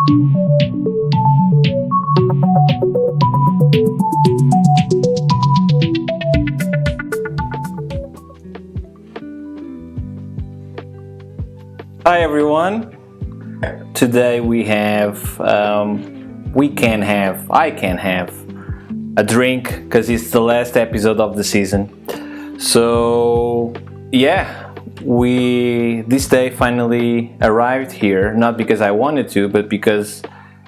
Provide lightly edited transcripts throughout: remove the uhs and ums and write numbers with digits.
Hi everyone. Today I can have a drink because it's the last episode of the season. So yeah, this day finally arrived here, not because I wanted to, but because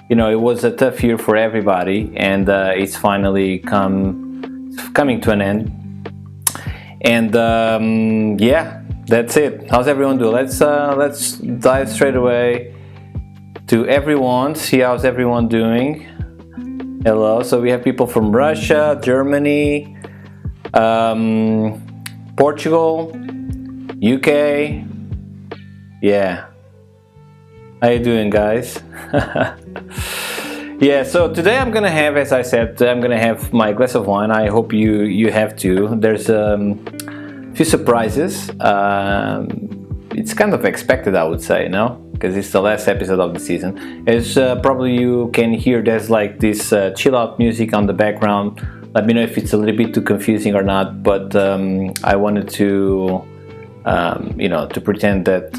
it was a tough year for everybody, and it's finally coming to an end. And yeah, that's it. How's everyone doing? Let's dive straight away to everyone. See how's everyone doing. Hello. So we have people from Russia, Germany, Portugal, UK. Yeah. How you doing, guys? Yeah. So today I'm gonna have, as I said, I'm gonna have my glass of wine. I hope you have too. There's few surprises. It's kind of expected, I would say, because it's the last episode of the season. As probably you can hear, there's like this chill out music on the background. Let me know if it's a little bit too confusing or not, but I wanted to to pretend that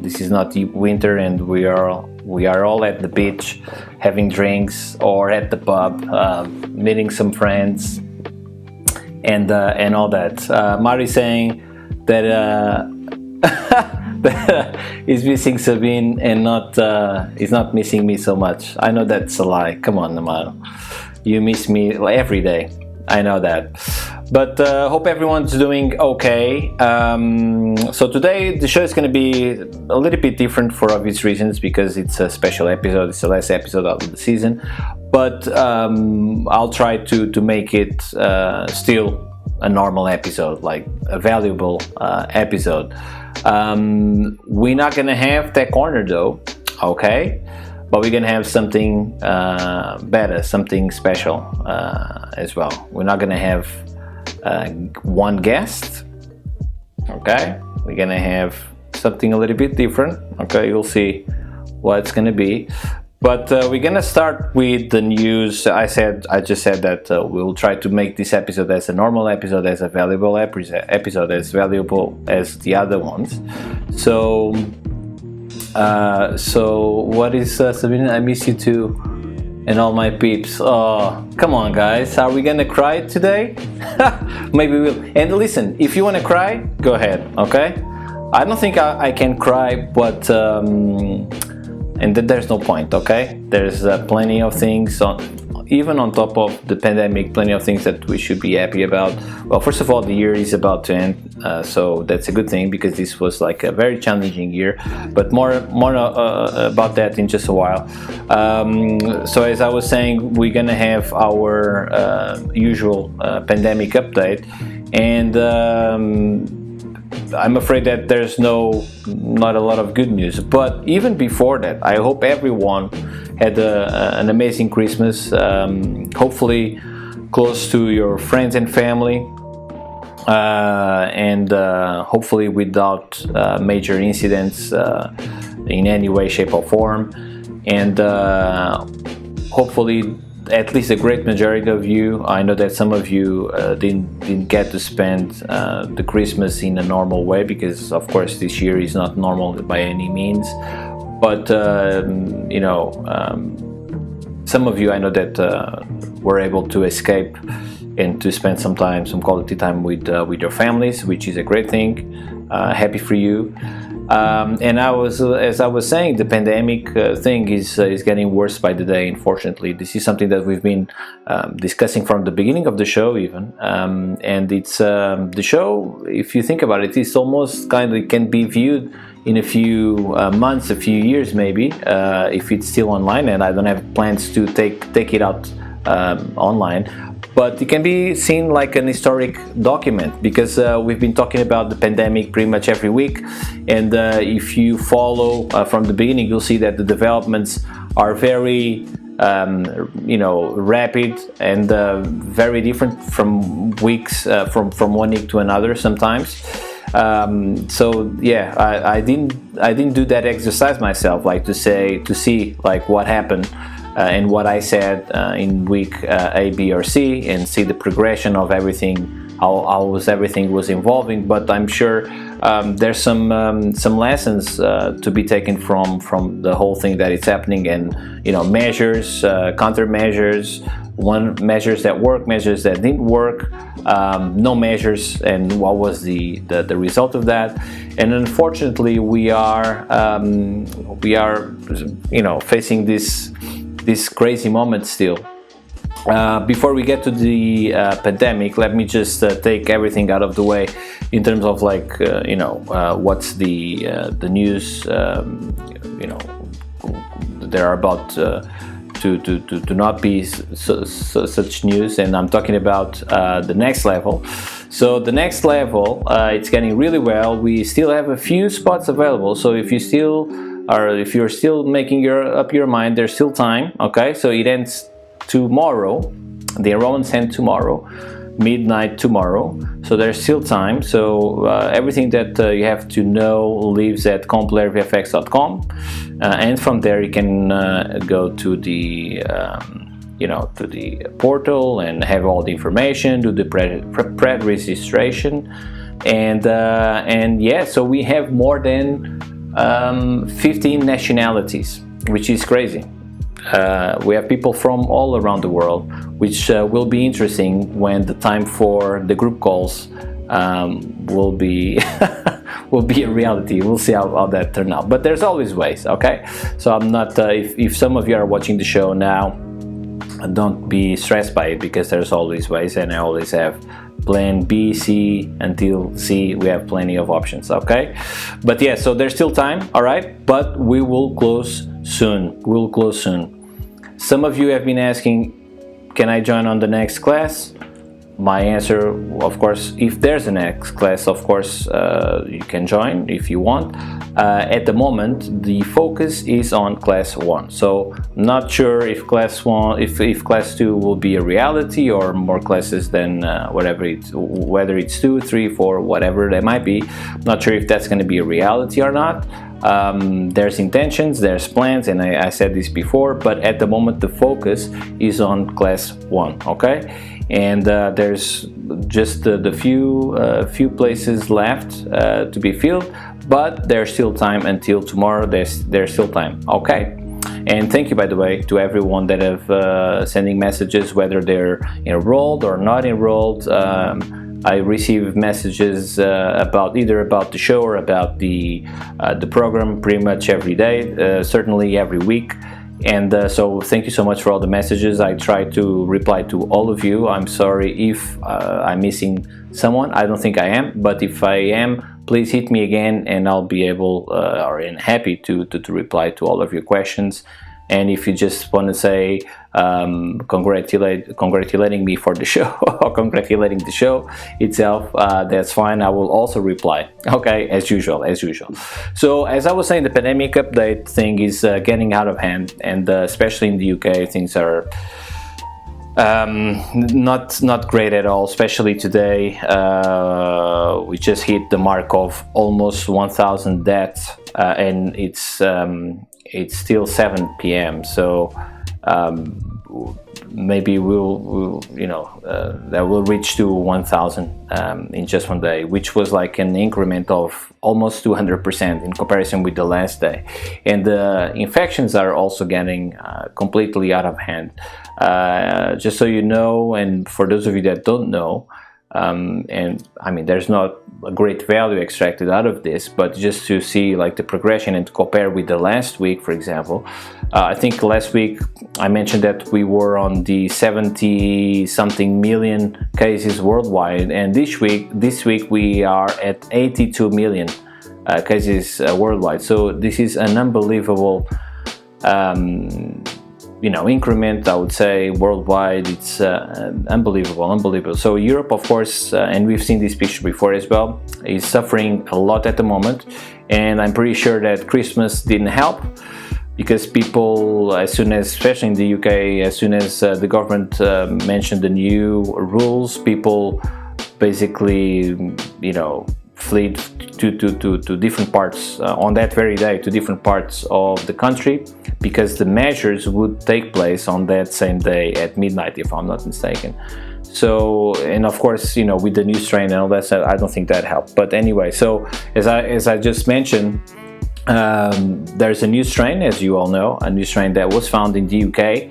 this is not winter and we are all at the beach having drinks or at the pub, meeting some friends and all that. Mari saying that he's missing Sabine and he's not missing me so much. I know that's a lie. Come on, Amaro. You miss me every day. I know that. But hope everyone's doing okay. So today the show is going to be a little bit different for obvious reasons, because it's a special episode. It's the last episode of the season. But I'll try to make it still a normal episode, like a valuable episode. We're not gonna have Tech Corner though, okay? But we're gonna have something better, something special as well. We're not gonna have one guest, okay? We're gonna have something a little bit different, okay? You'll see what it's gonna be. But we're gonna start with the news. I just said that we'll try to make this episode as a normal episode, as a valuable episode, as valuable as the other ones. So what is Sabina? I miss you too, and all my peeps. Oh, come on, guys. Are we gonna cry today? Maybe we'll. And listen, if you wanna cry, go ahead. Okay. I don't think I can cry, but. And there's no point, okay? There's plenty of things, even on top of the pandemic, plenty of things that we should be happy about. Well, first of all, the year is about to end, so that's a good thing, because this was like a very challenging year. But more about that in just a while. So as I was saying, we're gonna have our usual pandemic update, and I'm afraid that there's not a lot of good news. But even before that, I hope everyone had an amazing Christmas, hopefully close to your friends and family, and hopefully without major incidents in any way, shape or form, and hopefully at least a great majority of you. I know that some of you didn't get to spend the Christmas in a normal way, because of course this year is not normal by any means. But some of you, I know that were able to escape and to spend some quality time with your families, which is a great thing. Happy for you. And as I was saying, the pandemic thing is getting worse by the day. Unfortunately, this is something that we've been discussing from the beginning of the show, even. And it's the show. If you think about it, it's almost it can be viewed in a few months, a few years, maybe, if it's still online. And I don't have plans to take it out online. But it can be seen like an historic document, because we've been talking about the pandemic pretty much every week, and if you follow from the beginning, you'll see that the developments are very rapid and very different from weeks from one week to another sometimes. So yeah, I didn't do that exercise myself, like to see like what happened and what I said in week A, B, or C, and see the progression of everything, how everything was evolving. But I'm sure there's some lessons to be taken from the whole thing that is happening, and measures, countermeasures, measures that work, measures that didn't work, no measures, and what was the result of that. And unfortunately, we are facing this crazy moment still. Before we get to the pandemic, let me just take everything out of the way in terms of what's the news. There are about to not be such news, and I'm talking about the next level. So the next level, it's getting really well. We still have a few spots available, so if you're still making up your mind, there's still time. Okay, so it ends tomorrow. The enrollments end tomorrow, midnight tomorrow, so there's still time. So everything that you have to know lives at complairvfx.com, and from there you can go to the to the portal and have all the information, do the pre-registration, and yeah, so we have more than 15 nationalities, which is crazy. We have people from all around the world, which will be interesting when the time for the group calls will be will be a reality. We'll see how that turns out. But there's always ways, okay? So I'm not. If some of you are watching the show now, don't be stressed by it, because there's always ways, and I always have plan B, C until C. We have plenty of options, okay? But yeah, so there's still time, all right? But we will close soon. We'll close soon. Some of you have been asking, can I join on the next class? My answer, of course, if there's a next class, of course, you can join if you want. At the moment, the focus is on class 1. So not sure if class 1, if class 2 will be a reality, or more classes than whether it's 2, 3, 4, whatever that might be. Not sure if that's going to be a reality or not. There's intentions, there's plans, and I said this before, but at the moment the focus is on class 1, okay? And there's just the few places left to be filled, but there's still time until tomorrow. There's still time, okay? And thank you, by the way, to everyone that have sending messages, whether they're enrolled or not enrolled. I receive messages about the show or about the program pretty much every day, certainly every week. And so thank you so much for all the messages. I try to reply to all of you. I'm sorry if I'm missing someone. I don't think I am, but if I am, please hit me again, and I'll be able or happy to reply to all of your questions. And if you just want to say congratulating me for the show or congratulating the show itself, that's fine. I will also reply. Okay, as usual. So as I was saying, the pandemic update thing is getting out of hand, and especially in the UK, things are not great at all. Especially today, we just hit the mark of almost 1,000 deaths, and it's still 7 p.m. So maybe we'll that will reach to 1,000 in just one day, which was like an increment of almost 200% in comparison with the last day. And the infections are also getting completely out of hand. Just so you know, and for those of you that don't know, and I mean, there's not a great value extracted out of this, but just to see like the progression and to compare with the last week, for example, I think last week I mentioned that we were on the 70 something million cases worldwide, and this week we are at 82 million cases worldwide. So this is an unbelievable increment, I would say, worldwide. It's unbelievable. So Europe, of course, and we've seen this picture before as well, is suffering a lot at the moment, and I'm pretty sure that Christmas didn't help, because people, as soon as, especially in the UK, as soon as the government mentioned the new rules, people basically, fled to different parts on that very day, to different parts of the country, because the measures would take place on that same day at midnight, if I'm not mistaken. So, and of course, you know, with the new strain and all that, I don't think that helped. But anyway, so as I just mentioned, there's a new strain, as you all know, a new strain that was found in the UK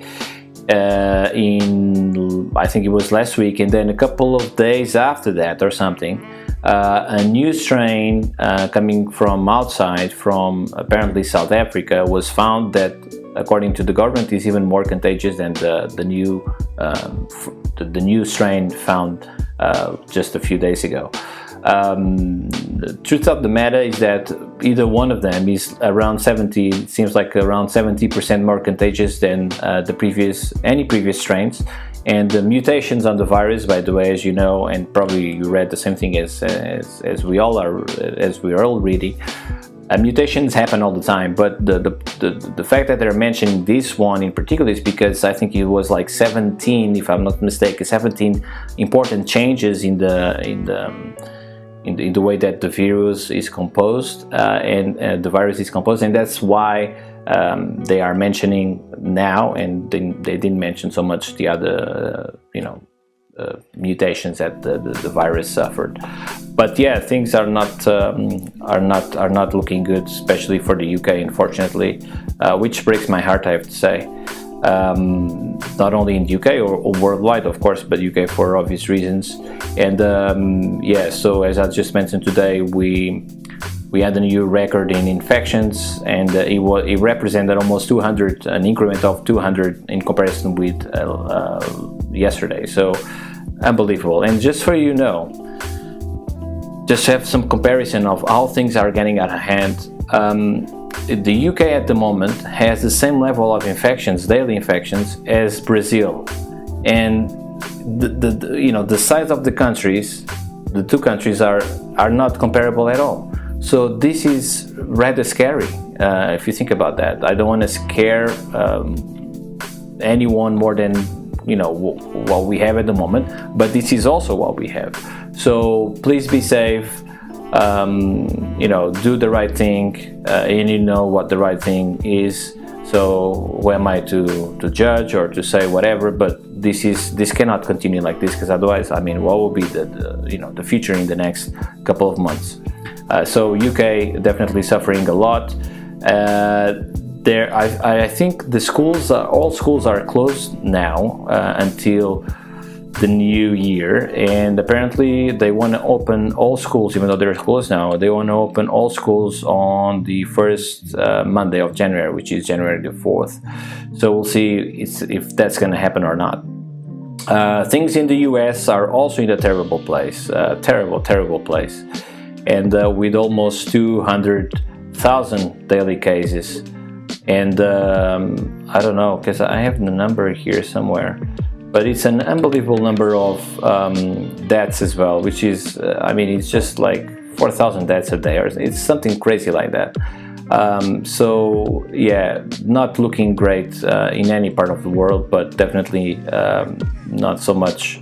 in, I think it was last week, and then a couple of days after that or something, a new strain coming from outside, from apparently South Africa, was found that, according to the government, is even more contagious than the new strain found just a few days ago. The truth of the matter is that either one of them is around 70, seems like around 70% more contagious than any previous strains. And the mutations on the virus, by the way, as you know, and probably you read the same thing as we all are, as we are all reading, mutations happen all the time. But the fact that they're mentioning this one in particular is because I think it was like 17, if I'm not mistaken, 17 important changes in the way that the virus is composed, and the virus is composed, and that's why they are mentioning now, and they didn't mention so much the other, mutations that the virus suffered. But yeah, things are not looking good, especially for the UK, unfortunately, which breaks my heart, I have to say. Not only in the UK or worldwide, of course, but UK for obvious reasons. And so as I just mentioned today, we had a new record in infections, and it represented almost 200, an increment of 200 in comparison with yesterday. So unbelievable. And just for you know, just have some comparison of how things are getting out of hand. The UK at the moment has the same level of infections, daily infections, as Brazil, and the size of the countries, the two countries are not comparable at all. So this is rather scary if you think about that. I don't want to scare anyone more than what we have at the moment, but this is also what we have. So please be safe. Do the right thing, and you know what the right thing is. So who am I to judge or to say whatever? But this cannot continue like this, because otherwise, I mean, what will be the future in the next couple of months? So UK definitely suffering a lot. I think the schools, all schools are closed now until the new year, and apparently they want to open all schools, even though they're closed now. They want to open all schools on the first Monday of January, which is January the 4th. So we'll see if that's going to happen or not. Things in the US are also in a terrible place, terrible place, and with almost 200,000 daily cases. And I don't know, because I have the number here somewhere, but it's an unbelievable number of deaths as well, which is, it's just like 4,000 deaths a day, or it's something crazy like that. So yeah, not looking great in any part of the world, but definitely not so much,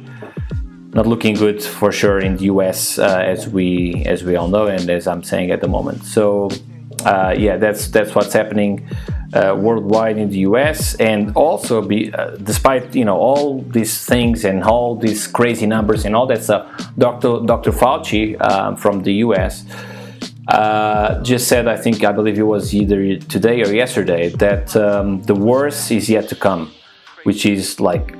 not looking good for sure in the US, as we all know, and as I'm saying at the moment. So that's what's happening worldwide in the US, and also despite all these things and all these crazy numbers and all that stuff, Dr. Fauci from the US just said, I believe it was either today or yesterday, that the worst is yet to come, which is like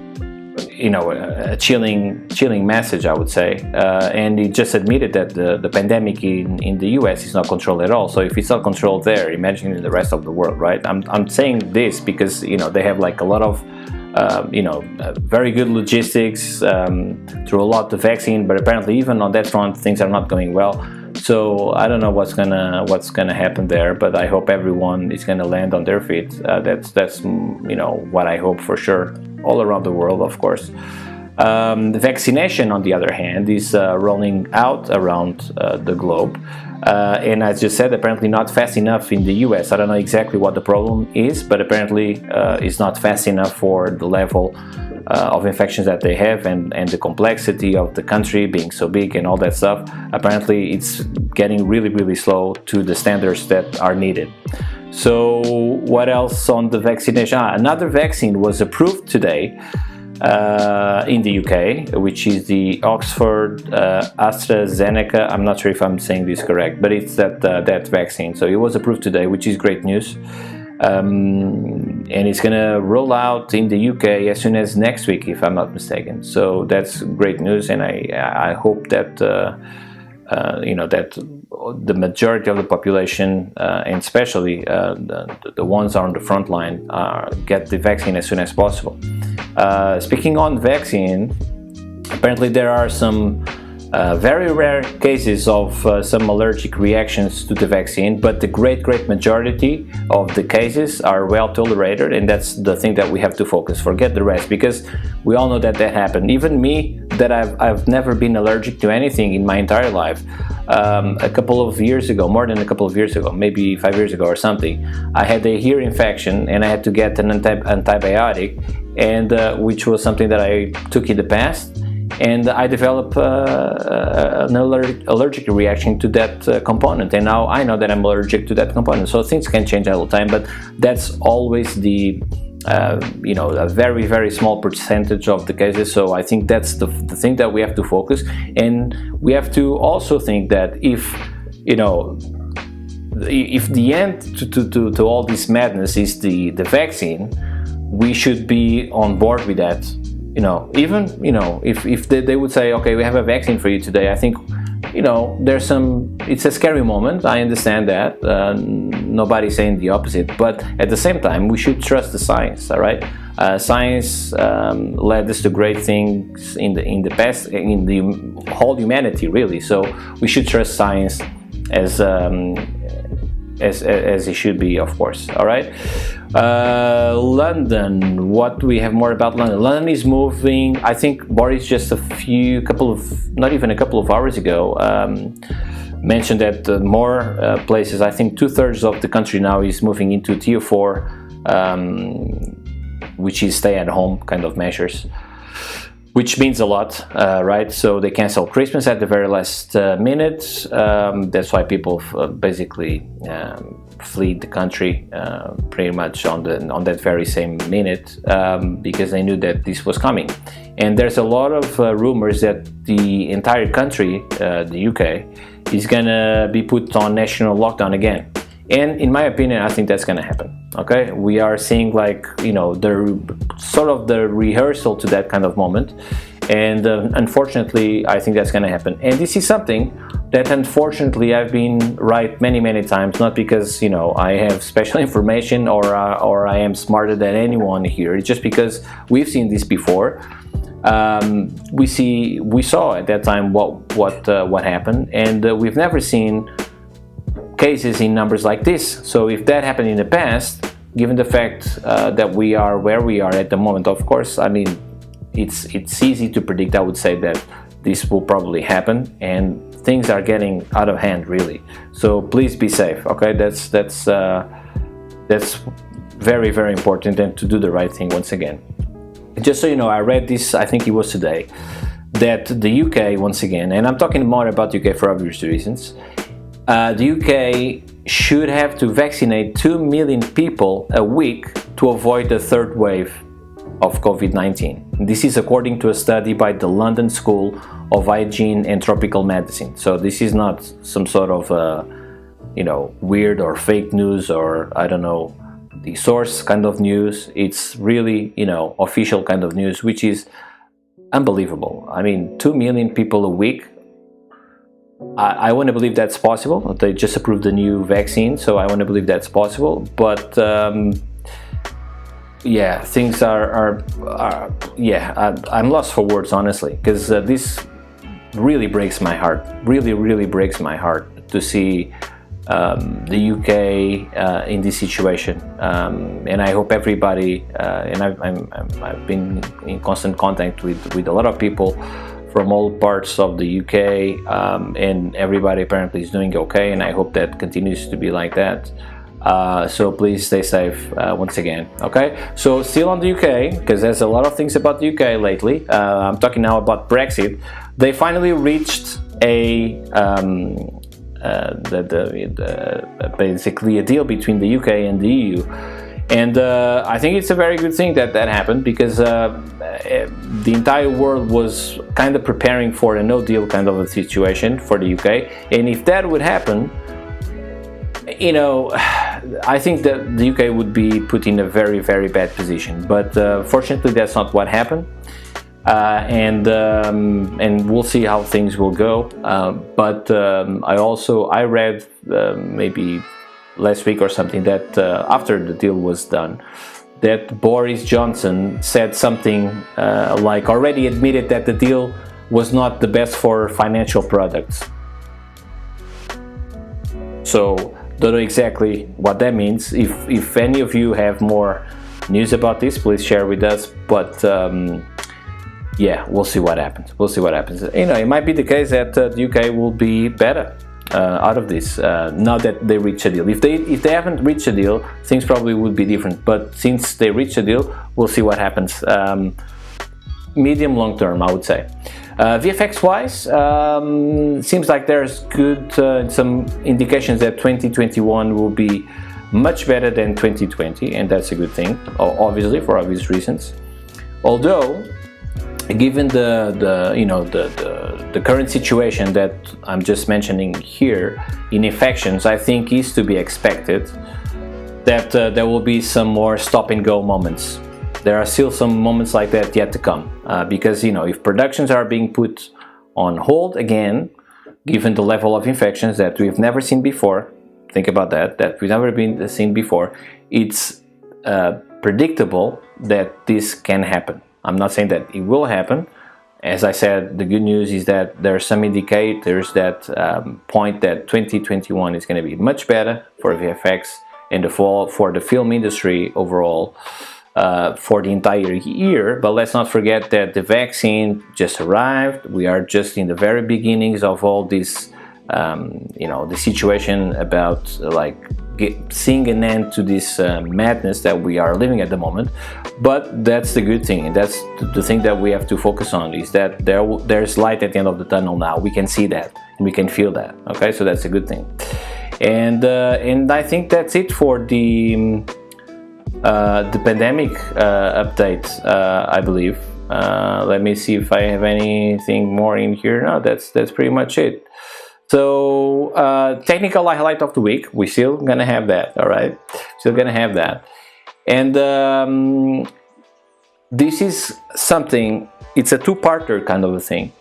a chilling message, I would say. And he just admitted that the pandemic in the US is not controlled at all. So if it's not controlled there, imagine in the rest of the world, right? I'm saying this because they have like a lot of very good logistics through a lot of vaccine, but apparently even on that front things are not going well. So I don't know what's gonna happen there, but I hope everyone is gonna land on their feet. That's what I hope for sure, all around the world, of course. The vaccination, on the other hand, is rolling out around the globe. And as just said, apparently not fast enough in the US. I don't know exactly what the problem is, but apparently it's not fast enough for the level of infections that they have, and the complexity of the country being so big and all that stuff. Apparently it's getting really slow to the standards that are needed. So what else on the vaccination? Another vaccine was approved today in the UK, which is the Oxford AstraZeneca. I'm not sure if I'm saying this correct, but it's that vaccine. So it was approved today, which is great news. And it's gonna roll out in the UK as soon as next week, if I'm not mistaken. So that's great news, and I hope that that the majority of the population, and especially the ones on the front line, get the vaccine as soon as possible. Speaking on vaccine, apparently there are some very rare cases of some allergic reactions to the vaccine, but the great majority of the cases are well tolerated, and that's the thing that we have to focus. Forget the rest, because we all know that happened. Even me, that I've never been allergic to anything in my entire life. A couple of years ago, more than a couple of years ago, maybe 5 years ago or something, I had a ear infection and I had to get an antibiotic, and which was something that I took in the past. And I developed an allergic reaction to that component, and now I know that I'm allergic to that component. So things can change all the time, but that's always the a very small percentage of the cases. So I think that's the thing that we have to focus, and we have to also think that if the end to all this madness is the vaccine, we should be on board with that. If they would say, okay, we have a vaccine for you today, I think, it's a scary moment. I understand that. Nobody's saying the opposite, but at the same time, we should trust the science, all right? Science led us to great things in the past, in the whole humanity, really. So we should trust science as it should be, of course. All right. London. What do we have more about London? London is moving. I think Boris just not even a couple of hours ago, mentioned that more places. I think 2/3 of the country now is moving into Tier 4, which is stay-at-home kind of measures, which means a lot, right? So they cancel Christmas at the very last minute. That's why people basically flee the country pretty much on that very same minute, because they knew that this was coming. And there's a lot of rumors that the entire country, the UK, is gonna be put on national lockdown again. And in my opinion, I think that's gonna happen. Okay, we are seeing the rehearsal to that kind of moment, and unfortunately, I think that's gonna happen. And this is something that unfortunately I've been right many times, not because I have special information or I am smarter than anyone here. It's just because we've seen this before. We saw at that time what happened, and we've never seen cases in numbers like this. So if that happened in the past, given the fact that we are where we are at the moment, of course, I mean, it's easy to predict. I would say that this will probably happen, and things are getting out of hand, really. So please be safe. Okay, that's very important, and to do the right thing once again. Just so you know, I read this, I think it was today, that the UK, once again, and I'm talking more about UK for obvious reasons, the UK should have to vaccinate 2 million people a week to avoid the third wave of COVID-19. This is according to a study by the London School of Hygiene and Tropical Medicine. So this is not some sort of weird or fake news, or I don't know the source kind of news. It's really official kind of news, which is unbelievable. I mean, 2 million people a week. I want to believe that's possible. They just approved the new vaccine, so I want to believe that's possible. But yeah, things I'm lost for words, honestly, because this really breaks my heart. Really breaks my heart to see the UK in this situation. And I hope everybody, and I've been in constant contact with a lot of people from all parts of the UK, and everybody apparently is doing okay, and I hope that continues to be like that. So please stay safe once again. Okay, so still on the UK, because there's a lot of things about the UK lately. I'm talking now about Brexit. They finally reached a basically a deal between the UK and the EU, and I think it's a very good thing that that happened, because the entire world was kind of preparing for a no deal kind of a situation for the UK, and if that would happen, you know, I think that the UK would be put in a very, very bad position. But fortunately, that's not what happened, and we'll see how things will go. But I read maybe last week or something that after the deal was done, that Boris Johnson said something like already admitted that the deal was not the best for financial products. So don't know exactly what that means. If any of you have more news about this, please share with us. But yeah, we'll see what happens. We'll see what happens. You know, it might be the case that the UK will be better out of this now that they reach a deal. If they haven't reached a deal, things probably would be different. But since they reached a deal, we'll see what happens. Medium long term, I would say. VFX wise, seems like there's good some indications that 2021 will be much better than 2020, and that's a good thing, obviously for obvious reasons. Although, given the current situation that I'm just mentioning here in infections, I think is to be expected that there will be some more stop and go moments. There are still some moments like that yet to come, because, you know, if productions are being put on hold again, given the level of infections that we've never seen before, think about that we've never been seen before, it's predictable that this can happen. I'm not saying that it will happen. As I said, the good news is that there are some indicators that point that 2021 is going to be much better for VFX and for the film industry overall. For the entire year, but let's not forget that the vaccine just arrived. We are just in the very beginnings of all this, you know, the situation about like seeing an end to this madness that we are living at the moment. But that's the good thing, and that's the thing that we have to focus on, is that there's light at the end of the tunnel now. We can see that, we can feel that. Okay, so that's a good thing, and I think that's it for the pandemic update, I believe. Let me see if I have anything more in here. No, that's pretty much it. So technical highlight of the week, we're still gonna have that. All right, still gonna have that. And this is something, it's a two-parter kind of a thing.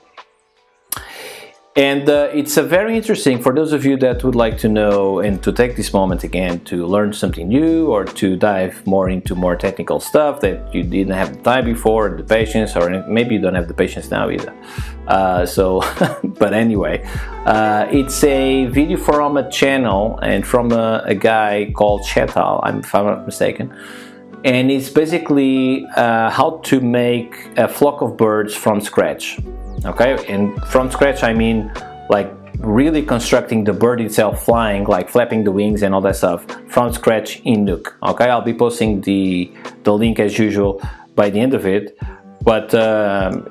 And it's a very interesting, for those of you that would like to know and to take this moment again to learn something new, or to dive more into more technical stuff that you didn't have the time before, the patience, or maybe you don't have the patience now either. But anyway, it's a video from a channel and from a guy called Chetal, if I'm not mistaken. And it's basically how to make a flock of birds from scratch. Okay, and from scratch I mean like really constructing the bird itself flying, like flapping the wings and all that stuff from scratch in Nuke. Okay, I'll be posting the link as usual by the end of it, but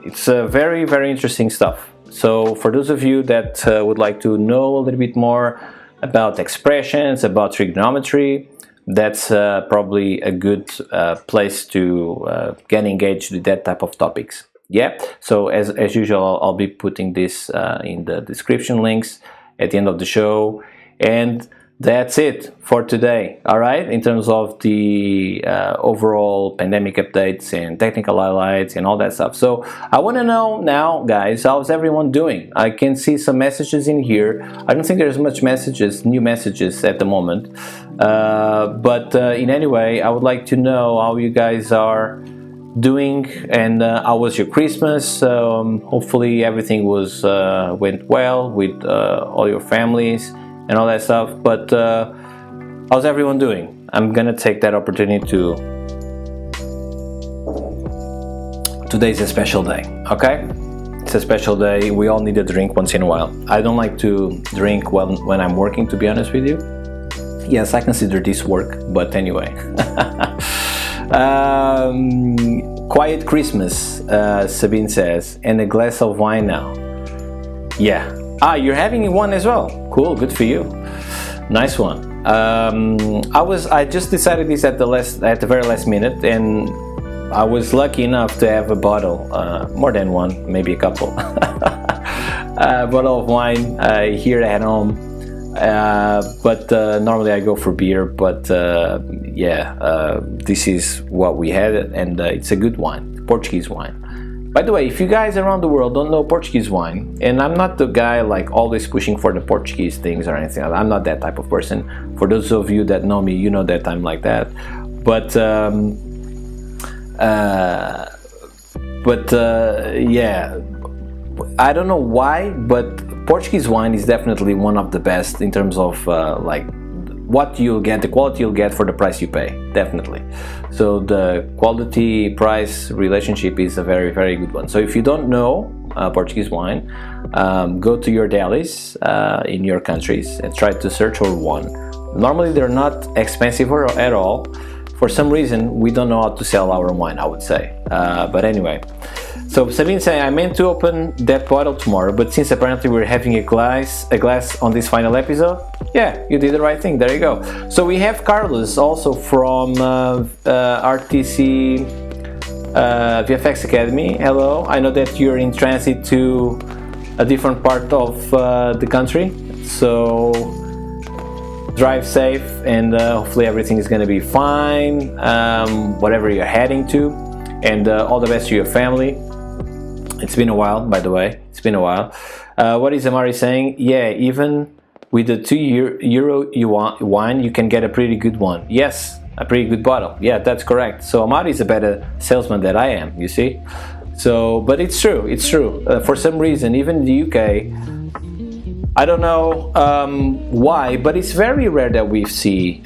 it's very, very interesting stuff. So for those of you that would like to know a little bit more about expressions, about trigonometry, that's probably a good place to get engaged with that type of topics. Yeah, so as usual, I'll be putting this in the description links at the end of the show, and that's it for today. All right, in terms of the overall pandemic updates and technical highlights and all that stuff. So I want to know now, guys, how's everyone doing? I can see some messages in here. I don't think there's much new messages at the moment, but in any way, I would like to know how you guys are doing, and how was your Christmas? Hopefully everything went well with all your families and all that stuff. But how's everyone doing? I'm gonna take that opportunity to. Today's a special day, okay? It's a special day. We all need a drink once in a while. I don't like to drink when I'm working, to be honest with you. Yes, I consider this work, but anyway. Quiet Christmas, Sabine says, and a glass of wine now. Yeah. You're having one as well. Cool, good for you. Nice one. I just decided this at the very last minute, and I was lucky enough to have a bottle, more than one, maybe a couple, a bottle of wine here at home. But normally I go for beer, but this is what we had, and it's a good wine, Portuguese wine. By the way, if you guys around the world don't know Portuguese wine, and I'm not the guy like always pushing for the Portuguese things or anything, I'm not that type of person. For those of you that know me, you know that I'm like that. But I don't know why, but Portuguese wine is definitely one of the best in terms of like what you'll get, the quality you'll get for the price you pay, definitely. So the quality price relationship is a very, very good one. So if you don't know Portuguese wine, go to your delis in your countries and try to search for one. Normally they're not expensive at all. For some reason we don't know how to sell our wine, I would say, but anyway. So Sabine saying, I meant to open that bottle tomorrow, but since apparently we're having a glass on this final episode, yeah, you did the right thing. There you go. So we have Carlos also from RTC VFX Academy. Hello, I know that you're in transit to a different part of the country, so drive safe, and hopefully everything is going to be fine, whatever you're heading to, and all the best to your family. It's been a while, by the way. It's been a while. What is Amari saying? Yeah, even with the €2 wine, you can get a pretty good one. Yes, a pretty good bottle. Yeah, that's correct. So Amari is a better salesman than I am, you see? So, but it's true, it's true. For some reason, even in the UK, I don't know why, but it's very rare that we see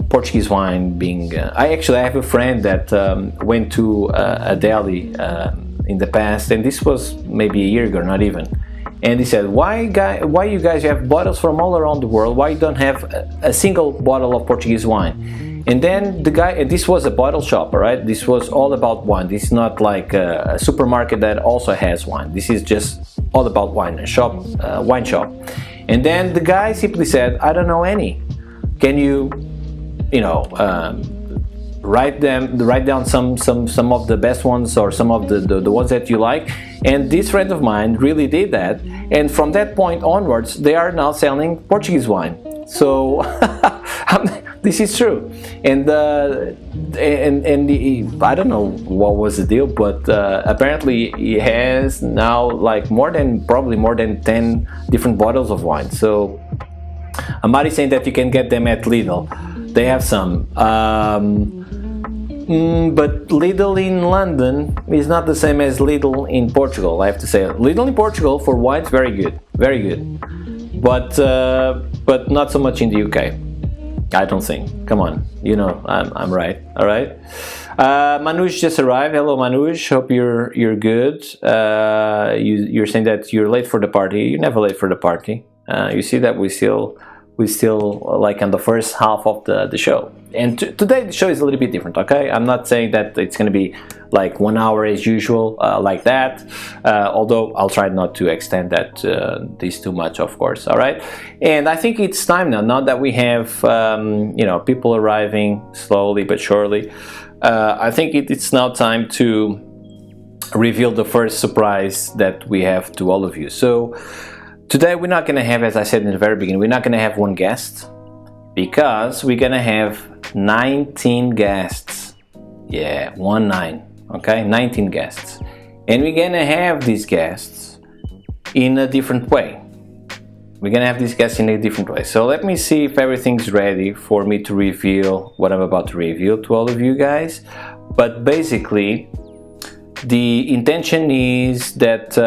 Portuguese wine being... I have a friend that went to a deli in the past, and this was maybe a year ago, not even. And he said, why you guys have bottles from all around the world? Why you don't have a single bottle of Portuguese wine? And then the guy, this was a bottle shop, all right? This was all about wine. This is not like a supermarket that also has wine. This is just all about wine, wine shop. And then the guy simply said, I don't know any. Can you write down some of the best ones, or some of the ones that you like? And this friend of mine really did that, and from that point onwards they are now selling Portuguese wine. So this is true. And I don't know what was the deal, but apparently he has now like probably more than 10 different bottles of wine. So Amari saying that you can get them at Lidl. They have some. But Lidl in London is not the same as Lidl in Portugal, I have to say. Lidl in Portugal for wines, very good, but not so much in the UK, I don't think. Come on, I'm right. All right. Manoj just arrived. Hello, Manoj. Hope you're good. You're saying that you're late for the party. You're never late for the party. You see that we still like on the first half of the show. And today the show is a little bit different, okay? I'm not saying that it's going to be like 1 hour as usual, like that, although I'll try not to extend this too much, of course, all right? And I think it's time now that we have people arriving slowly but surely. I think it's now time to reveal the first surprise that we have to all of you. So today we're not going to have, as I said in the very beginning, we're not going to have one guest, because we're going to have 19 guests. Yeah, 19, okay? 19 guests. And we're going to have these guests in a different way. We're going to have these guests in a different way. So let me see if everything's ready for me to reveal what I'm about to reveal to all of you guys. But basically, the intention is that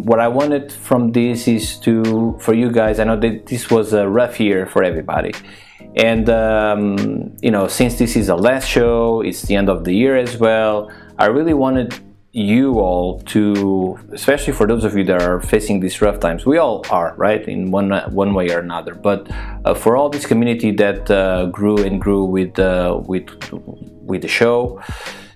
what I wanted from this is for you guys, I know that this was a rough year for everybody, and since this is the last show, it's the end of the year as well, I really wanted you all to, especially for those of you that are facing these rough times. We all are, right, in one way or another. But for all this community that grew and grew with the show,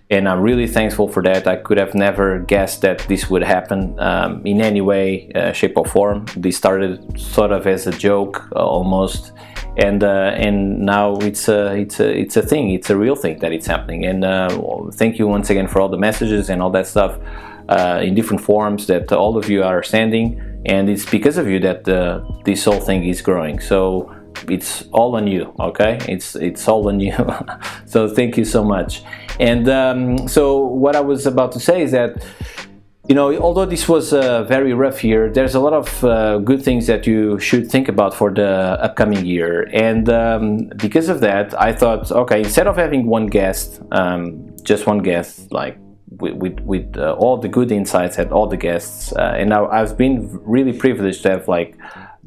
and I'm really thankful for that. I could have never guessed that this would happen in any way, shape or form. This started sort of as a joke, almost, and now it's a thing. It's a real thing that it's happening. And thank you once again for all the messages and all that stuff in different forms that all of you are sending. And it's because of you that this whole thing is growing. So it's all on you, okay? It's all on you. So thank you so much. And so what I was about to say is that, you know, although this was a very rough year, there's a lot of good things that you should think about for the upcoming year. And because of that, I thought, okay, instead of having one guest, just one guest, like with all the good insights at all the guests, and I've been really privileged to have like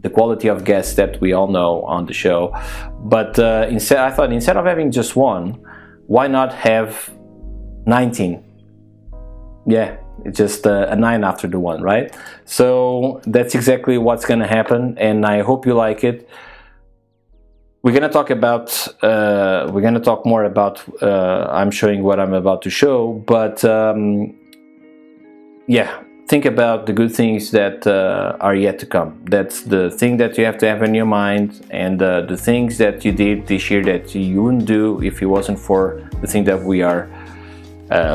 the quality of guests that we all know on the show. But I thought instead of having just one, why not have 19? Yeah, it's just a 9 after the 1, right? So that's exactly what's gonna happen, and I hope you like it. We're gonna talk more about I'm showing what I'm about to show, but yeah, think about the good things that are yet to come. That's the thing that you have to have in your mind, and the things that you did this year that you wouldn't do if it wasn't for the thing that we are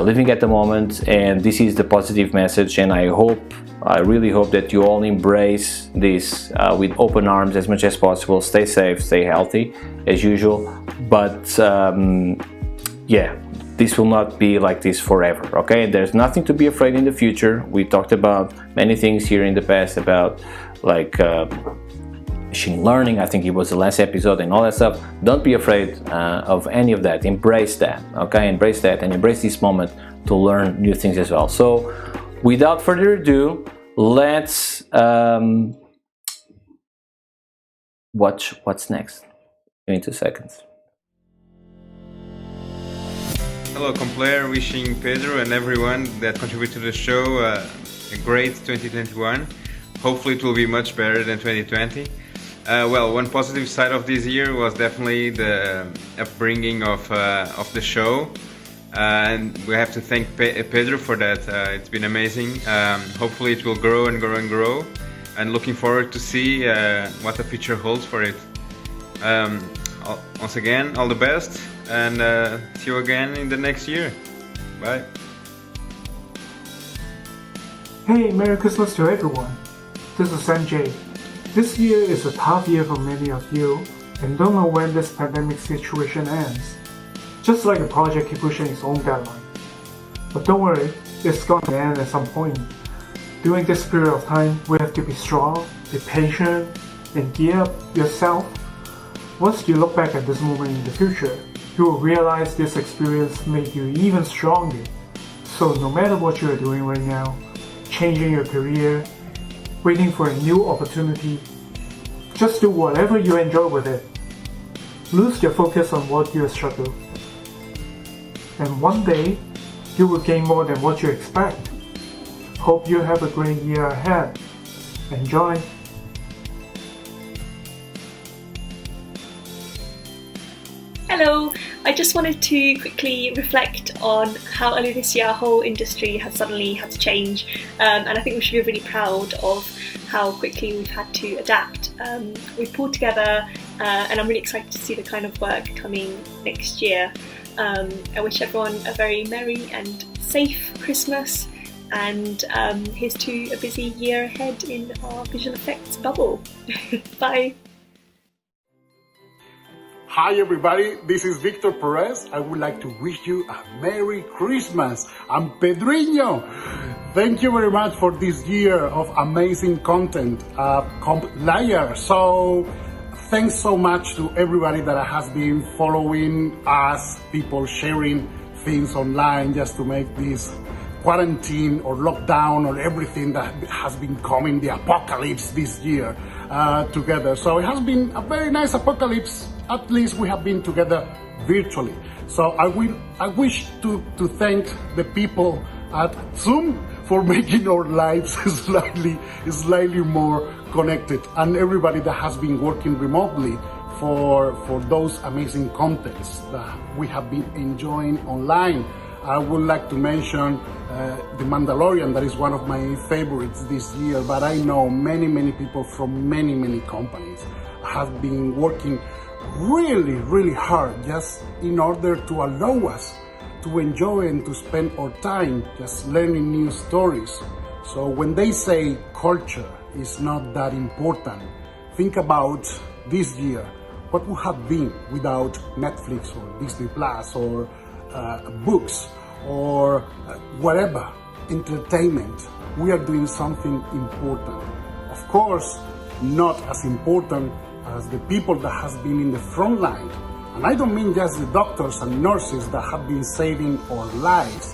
living at the moment. And this is the positive message, and I really hope that you all embrace this with open arms as much as possible. Stay safe, stay healthy as usual, but yeah, this will not be like this forever, okay? There's nothing to be afraid in the future. We talked about many things here in the past about like machine learning. I think it was the last episode and all that stuff. Don't be afraid of any of that. Embrace that, okay? Embrace that and embrace this moment to learn new things as well. So without further ado, let's watch what's next. Give me 2 seconds. Hello, Compler, wishing Pedro and everyone that contributed to the show a great 2021. Hopefully it will be much better than 2020. Well, one positive side of this year was definitely the upbringing of the show. And we have to thank Pedro for that. It's been amazing. Hopefully it will grow and grow and grow. And looking forward to see what the future holds for it. Once again, all the best, and see you again in the next year. Bye. Hey, Merry Christmas to everyone. This is Sanjay. This year is a tough year for many of you, and don't know when this pandemic situation ends. Just like a project keep pushing its own deadline. But don't worry, it's going to end at some point. During this period of time, we have to be strong, be patient, and gear up yourself. Once you look back at this moment in the future, you will realize this experience made you even stronger. So no matter what you are doing right now, changing your career, waiting for a new opportunity, just do whatever you enjoy with it. Lose your focus on what you struggle. And one day, you will gain more than what you expect. Hope you have a great year ahead. Enjoy! Hello, I just wanted to quickly reflect on how earlier this year our whole industry has suddenly had to change, and I think we should be really proud of how quickly we've had to adapt. We've pulled together, and I'm really excited to see the kind of work coming next year. I wish everyone a very merry and safe Christmas, and here's to a busy year ahead in our visual effects bubble. Bye! Hi everybody, this is Victor Perez. I would like to wish you a Merry Christmas. I'm Pedriño. Thank you very much for this year of amazing content, Lair. So thanks so much to everybody that has been following us, people sharing things online just to make this quarantine or lockdown or everything that has been coming, the apocalypse this year together. So it has been a very nice apocalypse. At least we have been together virtually. So I wish to thank the people at Zoom for making our lives slightly more connected, and everybody that has been working remotely for those amazing contents that we have been enjoying online. I would like to mention The Mandalorian, that is one of my favorites this year, but I know many people from many companies have been working really hard just in order to allow us to enjoy and to spend our time just learning new stories. So when they say culture is not that important, think about this year. What would have been without Netflix or Disney Plus or books or whatever, entertainment? We are doing something important. Of course, not as important as the people that has been in the front line. And I don't mean just the doctors and nurses that have been saving our lives,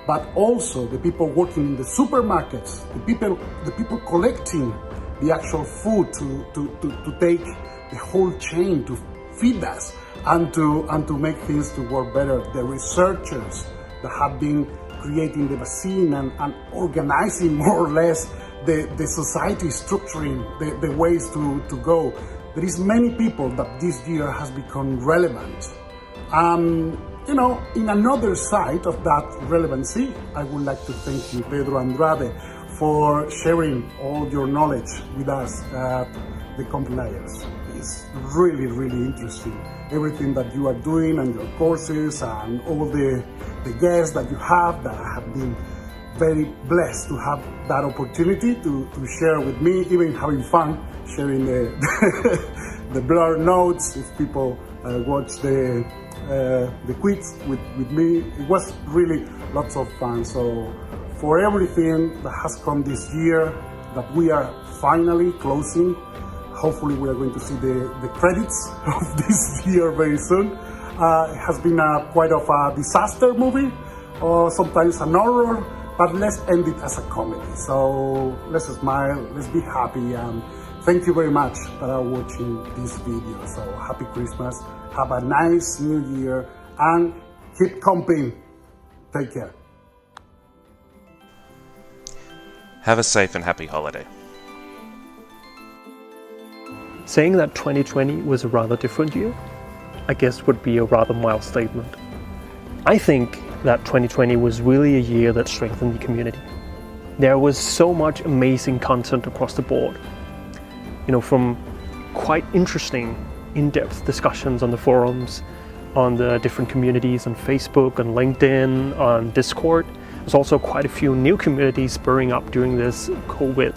but also the people working in the supermarkets, the people collecting the actual food to take the whole chain to feed us and to make things to work better. The researchers that have been creating the vaccine and organizing more or less the society, structuring the ways to go. There is many people that this year has become relevant. You know, in another side of that relevancy, I would like to thank you, Pedro Andrade, for sharing all your knowledge with us at the Compliers. It's really interesting. Everything that you are doing and your courses and all the guests that you have, that I have been very blessed to have that opportunity to share with me, even having fun sharing the blur notes. If people watch the quiz with me, it was really lots of fun. So for everything that has come this year, that we are finally closing, hopefully we are going to see the credits of this year very soon. It has been quite of a disaster movie, or sometimes an horror, but let's end it as a comedy. So let's smile, let's be happy, and thank you very much that are watching this video. So happy Christmas, have a nice new year, and keep comping. Take care. Have a safe and happy holiday. Saying that 2020 was a rather different year, I guess would be a rather mild statement. I think that 2020 was really a year that strengthened the community. There was so much amazing content across the board. You know, from quite interesting, in-depth discussions on the forums, on the different communities on Facebook, on LinkedIn, on Discord. There's also quite a few new communities spurring up during this COVID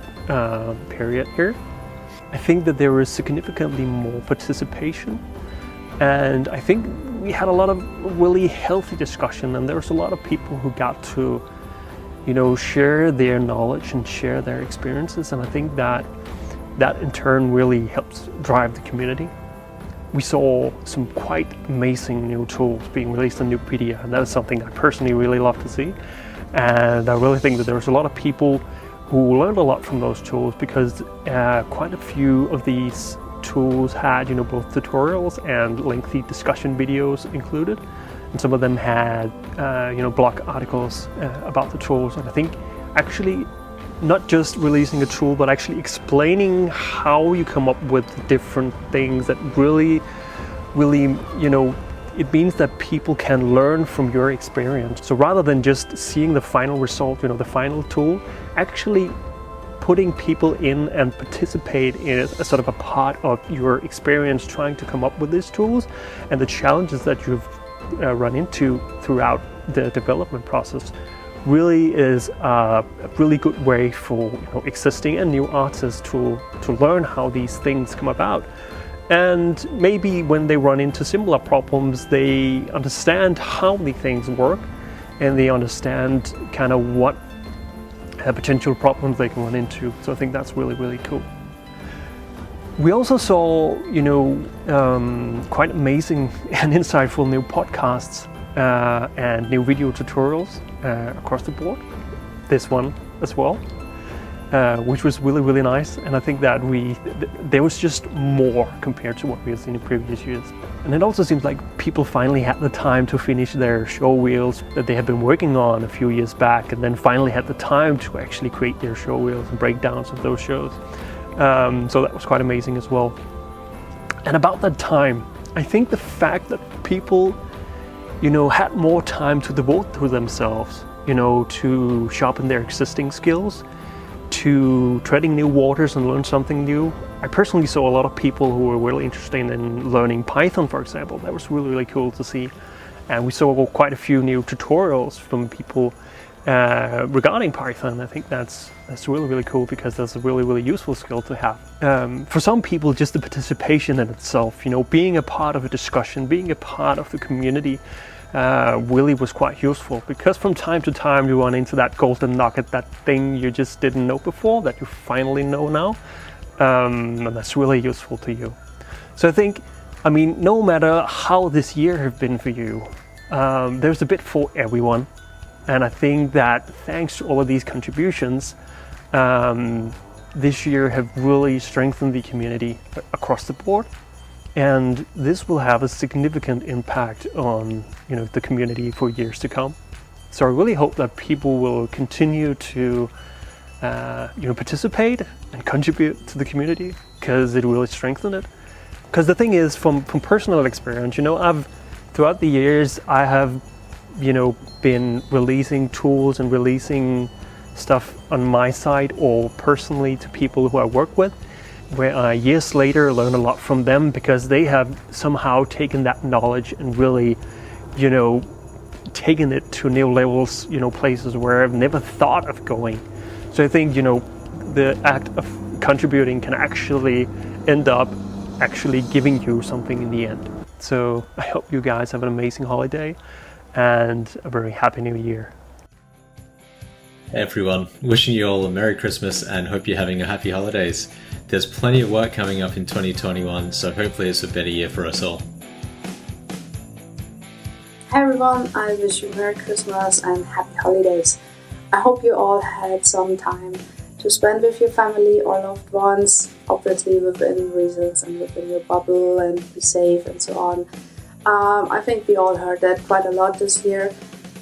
period here. I think that there was significantly more participation, and I think we had a lot of really healthy discussion, and there was a lot of people who got to, you know, share their knowledge and share their experiences, and I think that in turn really helps drive the community. We saw some quite amazing new tools being released on Nupedia, and that is something I personally really love to see. And I really think that there was a lot of people who learned a lot from those tools, because quite a few of these tools had, you know, both tutorials and lengthy discussion videos included, and some of them had, you know, blog articles about the tools. And I think actually not just releasing a tool, but actually explaining how you come up with different things that really, you know, it means that people can learn from your experience. So rather than just seeing the final result, you know, the final tool, actually putting people in and participate in it as sort of a part of your experience trying to come up with these tools and the challenges that you've run into throughout the development process really is a really good way for, you know, existing and new artists to learn how these things come about. And maybe when they run into similar problems, they understand how the things work, and they understand kind of what potential problems they can run into. So I think that's really cool. We also saw, you know, quite amazing and insightful new podcasts and new video tutorials across the board. This one as well. Which was really nice, and I think that there was just more compared to what we have seen in previous years. And it also seems like people finally had the time to finish their show wheels that they had been working on a few years back, and then finally had the time to actually create their show wheels and breakdowns of those shows. So that was quite amazing as well. And about that time, I think the fact that people, had more time to devote to themselves, to sharpen their existing skills, to treading new waters and learn something new. I personally saw a lot of people who were really interested in learning Python, for example. That was really, really cool to see. And we saw quite a few new tutorials from people regarding Python. I think that's really, really cool, because that's a really, really useful skill to have. For some people, just the participation in itself, being a part of a discussion, being a part of the community, really was quite useful, because from time to time you run into that golden nugget, that thing you just didn't know before that you finally know now, and that's really useful to you. So I think, no matter how this year has been for you, there's a bit for everyone, and I think that thanks to all of these contributions, this year have really strengthened the community across the board. And this will have a significant impact on, the community for years to come. So I really hope that people will continue to, participate and contribute to the community, because it really strengthened it. Because the thing is, from personal experience, throughout the years, I have, been releasing tools and releasing stuff on my side or personally to people who I work with, where I years later learn a lot from them, because they have somehow taken that knowledge and really, taken it to new levels, places where I've never thought of going. So I think, the act of contributing can actually end up actually giving you something in the end. So I hope you guys have an amazing holiday and a very happy new year. Hey everyone, wishing you all a Merry Christmas and hope you're having a happy holidays. There's plenty of work coming up in 2021, so hopefully it's a better year for us all. Hi everyone, I wish you Merry Christmas and Happy Holidays. I hope you all had some time to spend with your family or loved ones, obviously within reasons and within your bubble, and be safe and so on. I think we all heard that quite a lot this year.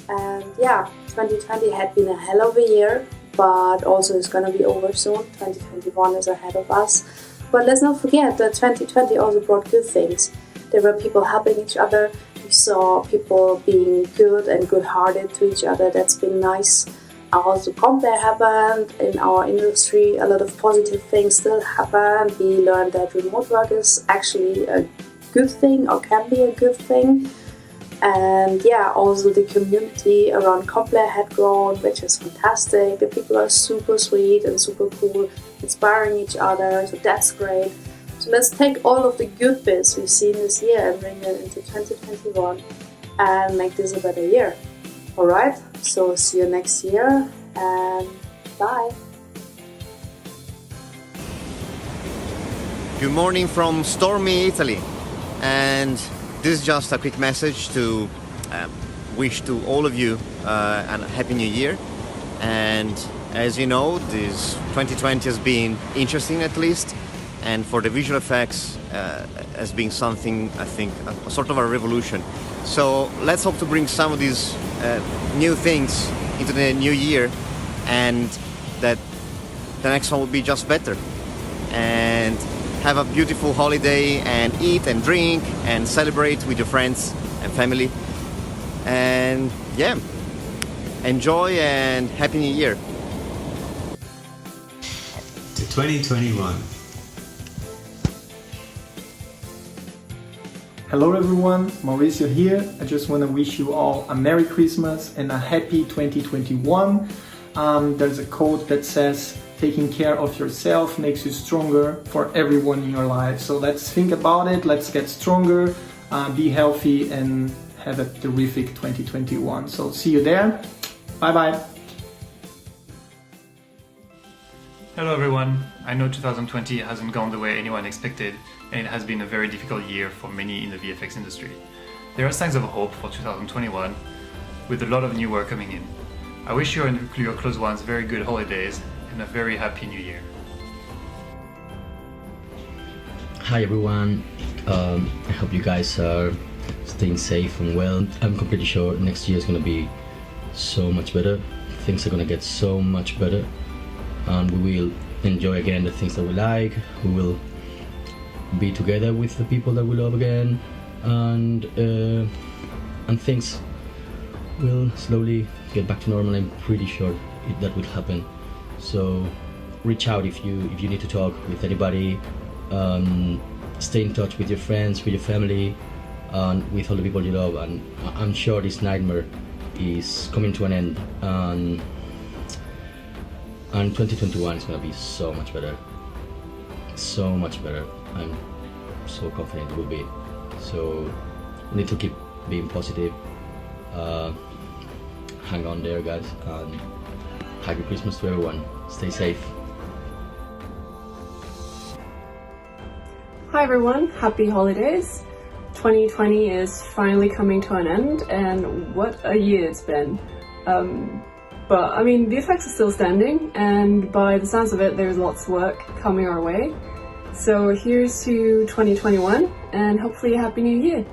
And yeah, 2020 had been a hell of a year, but also it's gonna be over soon. 2021 is ahead of us. But let's not forget that 2020 also brought good things. There were people helping each other. We saw people being good and good-hearted to each other. That's been nice. Also, Compare happened in our industry. A lot of positive things still happen. We learned that remote work is actually a good thing, or can be a good thing. And yeah, also the community around Compare had grown, which is fantastic. The people are super sweet and super cool, inspiring each other, so that's great. So let's take all of the good bits we've seen this year and bring it into 2021 and make this a better year. Alright, so see you next year and bye. Good morning from stormy Italy, and this is just a quick message to wish to all of you a happy new year. And as you know, this 2020 has been interesting, at least, and for the visual effects has been something, I think, a sort of a revolution. So let's hope to bring some of these new things into the new year, and that the next one will be just better. And have a beautiful holiday and eat and drink and celebrate with your friends and family. And yeah, enjoy and happy new year. To 2021. Hello everyone, Mauricio here. I just want to wish you all a Merry Christmas and a happy 2021. There's a quote that says, taking care of yourself makes you stronger for everyone in your life. So let's think about it, let's get stronger, be healthy, and have a terrific 2021. So see you there. Bye bye. Hello everyone. I know 2020 hasn't gone the way anyone expected, and it has been a very difficult year for many in the VFX industry. There are signs of hope for 2021, with a lot of new work coming in. I wish you and your close ones very good holidays and a very happy new year. Hi everyone, I hope you guys are staying safe and well. I'm completely sure next year is going to be so much better. Things are going to get so much better, and we will enjoy again the things that we like. We will be together with the people that we love again, and things will slowly get back to normal. I'm pretty sure that will happen. So reach out if you need to talk with anybody. Stay in touch with your friends, with your family, and with all the people you love. And I'm sure this nightmare is coming to an end. And 2021 is going to be so much better. So much better. I'm so confident it will be. So we need to keep being positive. Hang on there, guys, and happy Christmas to everyone. Stay safe. Hi everyone, happy holidays. 2020 is finally coming to an end, and what a year it's been. But I mean, VFX is still standing, and by the sounds of it, there's lots of work coming our way. So here's to 2021, and hopefully a happy new year.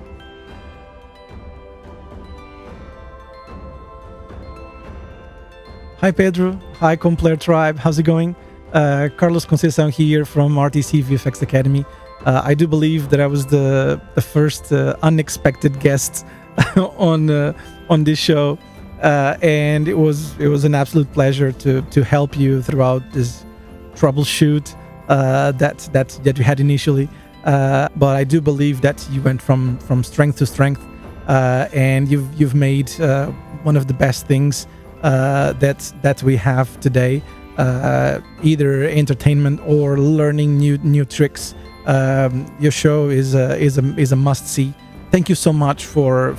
Hi Pedro, hi Compler Tribe, how's it going? Carlos Conceição here from RTC VFX Academy. I do believe that I was the first unexpected guest on this show, and it was an absolute pleasure to help you throughout this troubleshoot that you had initially. But I do believe that you went from strength to strength, and you've made one of the best things that we have today, either entertainment or learning new tricks. Your show is a must see. Thank you so much for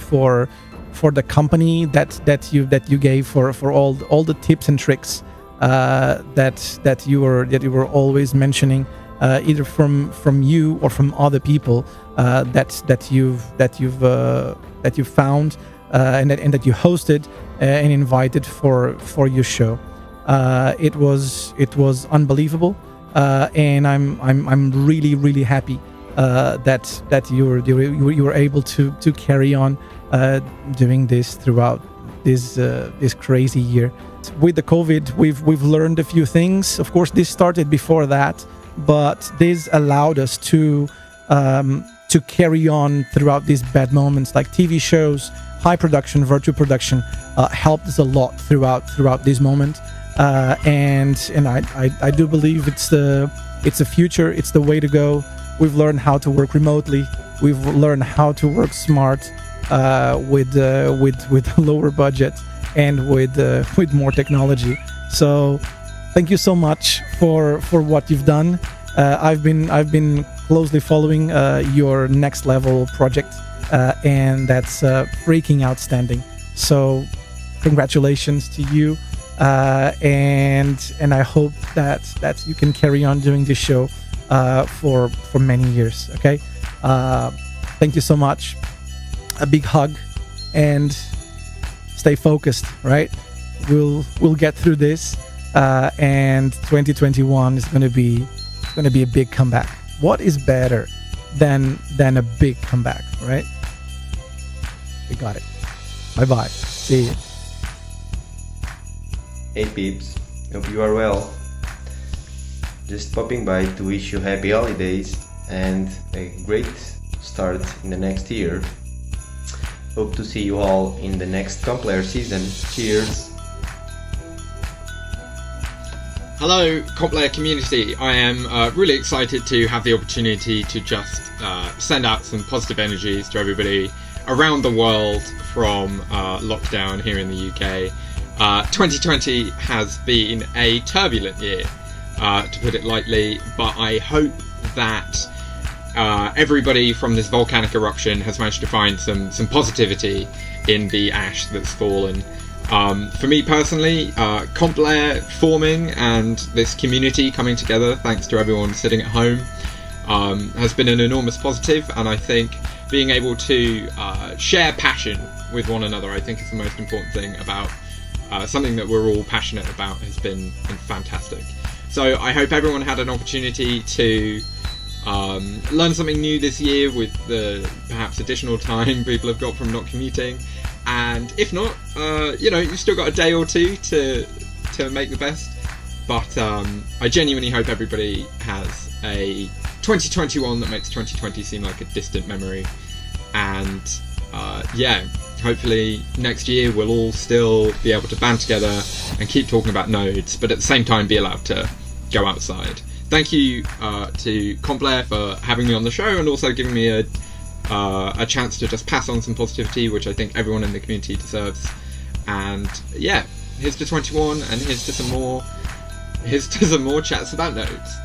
the company that you gave for all the tips and tricks that you were always mentioning, either from you or from other people that you've found and that you hosted and invited for your show. It was unbelievable. And I'm really happy that you were able to carry on doing this throughout this crazy year. With the COVID, we've learned a few things. Of course, this started before that, but this allowed us to carry on throughout these bad moments, like TV shows, high production, virtual production, helped us a lot throughout this moment. And I do believe it's the future. It's the way to go. We've learned how to work remotely. We've learned how to work smart with lower budget and with more technology. So thank you so much for what you've done. I've been closely following your next level project, and that's freaking outstanding. So congratulations to you. And I hope that you can carry on doing this show for many years. Okay, thank you so much. A big hug, and stay focused. Right, we'll get through this, and 2021 is going to be a big comeback. What is better than a big comeback, right? We got it. Bye bye. See you. Hey peeps, hope you are well. Just popping by to wish you happy holidays and a great start in the next year. Hope to see you all in the next Compler season. Cheers! Hello Compler community, I am really excited to have the opportunity to just send out some positive energies to everybody around the world from lockdown here in the UK. 2020 has been a turbulent year, to put it lightly, but I hope that everybody from this volcanic eruption has managed to find some positivity in the ash that's fallen. For me personally, Compler forming and this community coming together, thanks to everyone sitting at home, has been an enormous positive, and I think being able to share passion with one another, I think is the most important thing about something that we're all passionate about has been fantastic. So I hope everyone had an opportunity to learn something new this year with the perhaps additional time people have got from not commuting. And if not, you've still got a day or two to make the best. But I genuinely hope everybody has a 2021 that makes 2020 seem like a distant memory. And hopefully next year we'll all still be able to band together and keep talking about nodes, but at the same time be allowed to go outside. Thank you to Complair for having me on the show and also giving me a chance to just pass on some positivity, which I think everyone in the community deserves. And here's to 21, and here's to some more chats about nodes.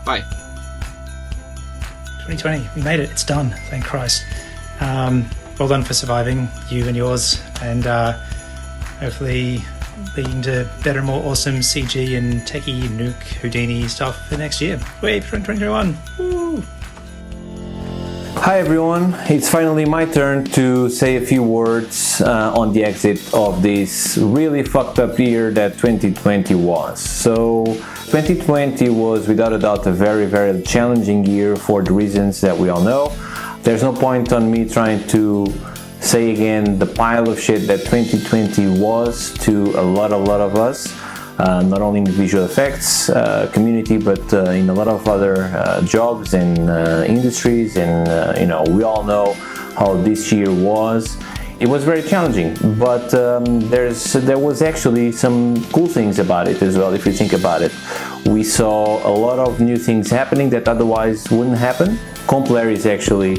Bye. 2020, we made it. It's done. Thank Christ. Well done for surviving, you and yours, and hopefully leading to better, more awesome CG and techie, nuke, Houdini stuff for next year. Wait, 2021. Woo! Hi everyone, it's finally my turn to say a few words on the exit of this really fucked up year that 2020 was. So 2020 was without a doubt a very, very challenging year for the reasons that we all know. There's no point on me trying to say again the pile of shit that 2020 was to a lot of us. Not only in the visual effects community, but in a lot of other jobs and industries, and we all know how this year was. It was very challenging, but there was actually some cool things about it as well. If you think about it, we saw a lot of new things happening that otherwise wouldn't happen. Complair is actually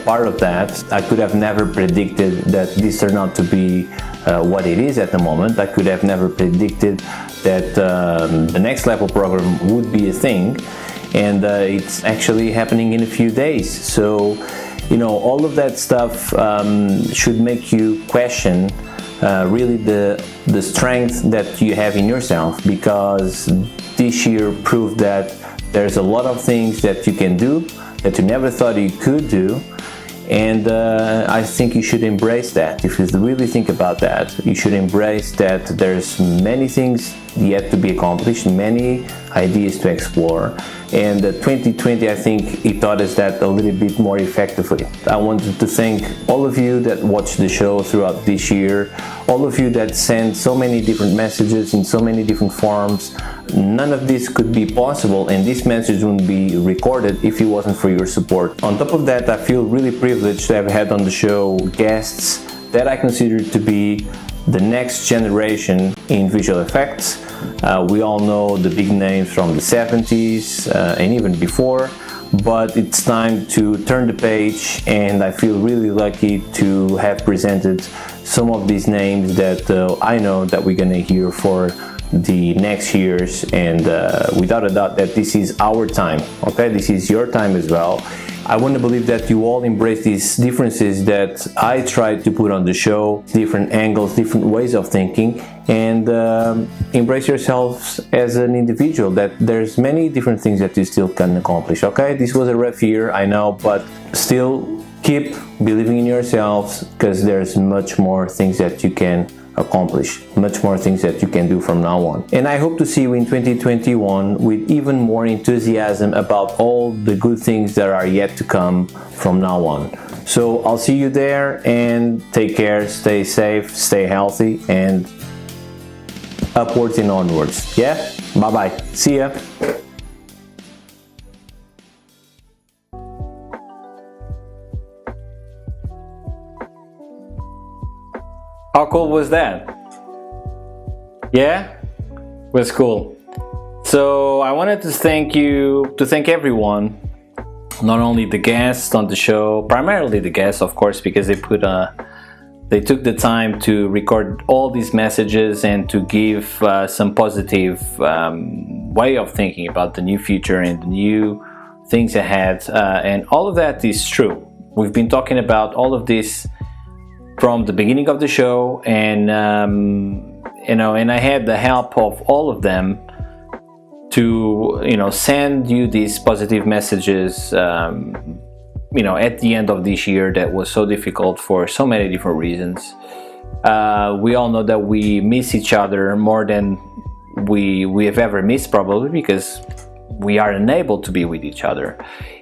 part of that. I could have never predicted that this turned out to be what it is at the moment. I could have never predicted that the next level program would be a thing, and it's actually happening in a few days. So, all of that stuff should make you question really the strength that you have in yourself, because this year proved that there's a lot of things that you can do that you never thought you could do. And I think you should embrace that. If you really think about that, you should embrace that there's many things yet to be accomplished, many ideas to explore. And 2020, I think it taught us that a little bit more effectively. I wanted to thank all of you that watched the show throughout this year, all of you that sent so many different messages in so many different forms. None of this could be possible, and this message wouldn't be recorded if it wasn't for your support. On top of that, I feel really privileged to have had on the show guests that I consider to be the next generation in visual effects. We all know the big names from the 70s and even before, but it's time to turn the page, and I feel really lucky to have presented some of these names that I know that we're gonna hear for the next years, and without a doubt that this is our time, okay? This is your time as well. I want to believe that you all embrace these differences that I tried to put on the show, different angles, different ways of thinking, and embrace yourselves as an individual, that there's many different things that you still can accomplish, okay? This was a rough year, I know, but still keep believing in yourselves, because there's much more things that you can accomplish, much more things that you can do from now on. And I hope to see you in 2021 with even more enthusiasm about all the good things that are yet to come from now on. So I'll see you there, and take care, stay safe, stay healthy, and upwards and onwards. Yeah? Bye-bye. See ya. How cool was that? Yeah? Was cool. So I wanted to thank everyone, not only the guests on the show, primarily the guests, of course, because they took the time to record all these messages and to give some positive way of thinking about the new future and the new things ahead. And all of that is true. We've been talking about all of this from the beginning of the show, and and I had the help of all of them to send you these positive messages at the end of this year that was so difficult for so many different reasons. We all know that we miss each other more than we have ever missed, probably, because we are unable to be with each other.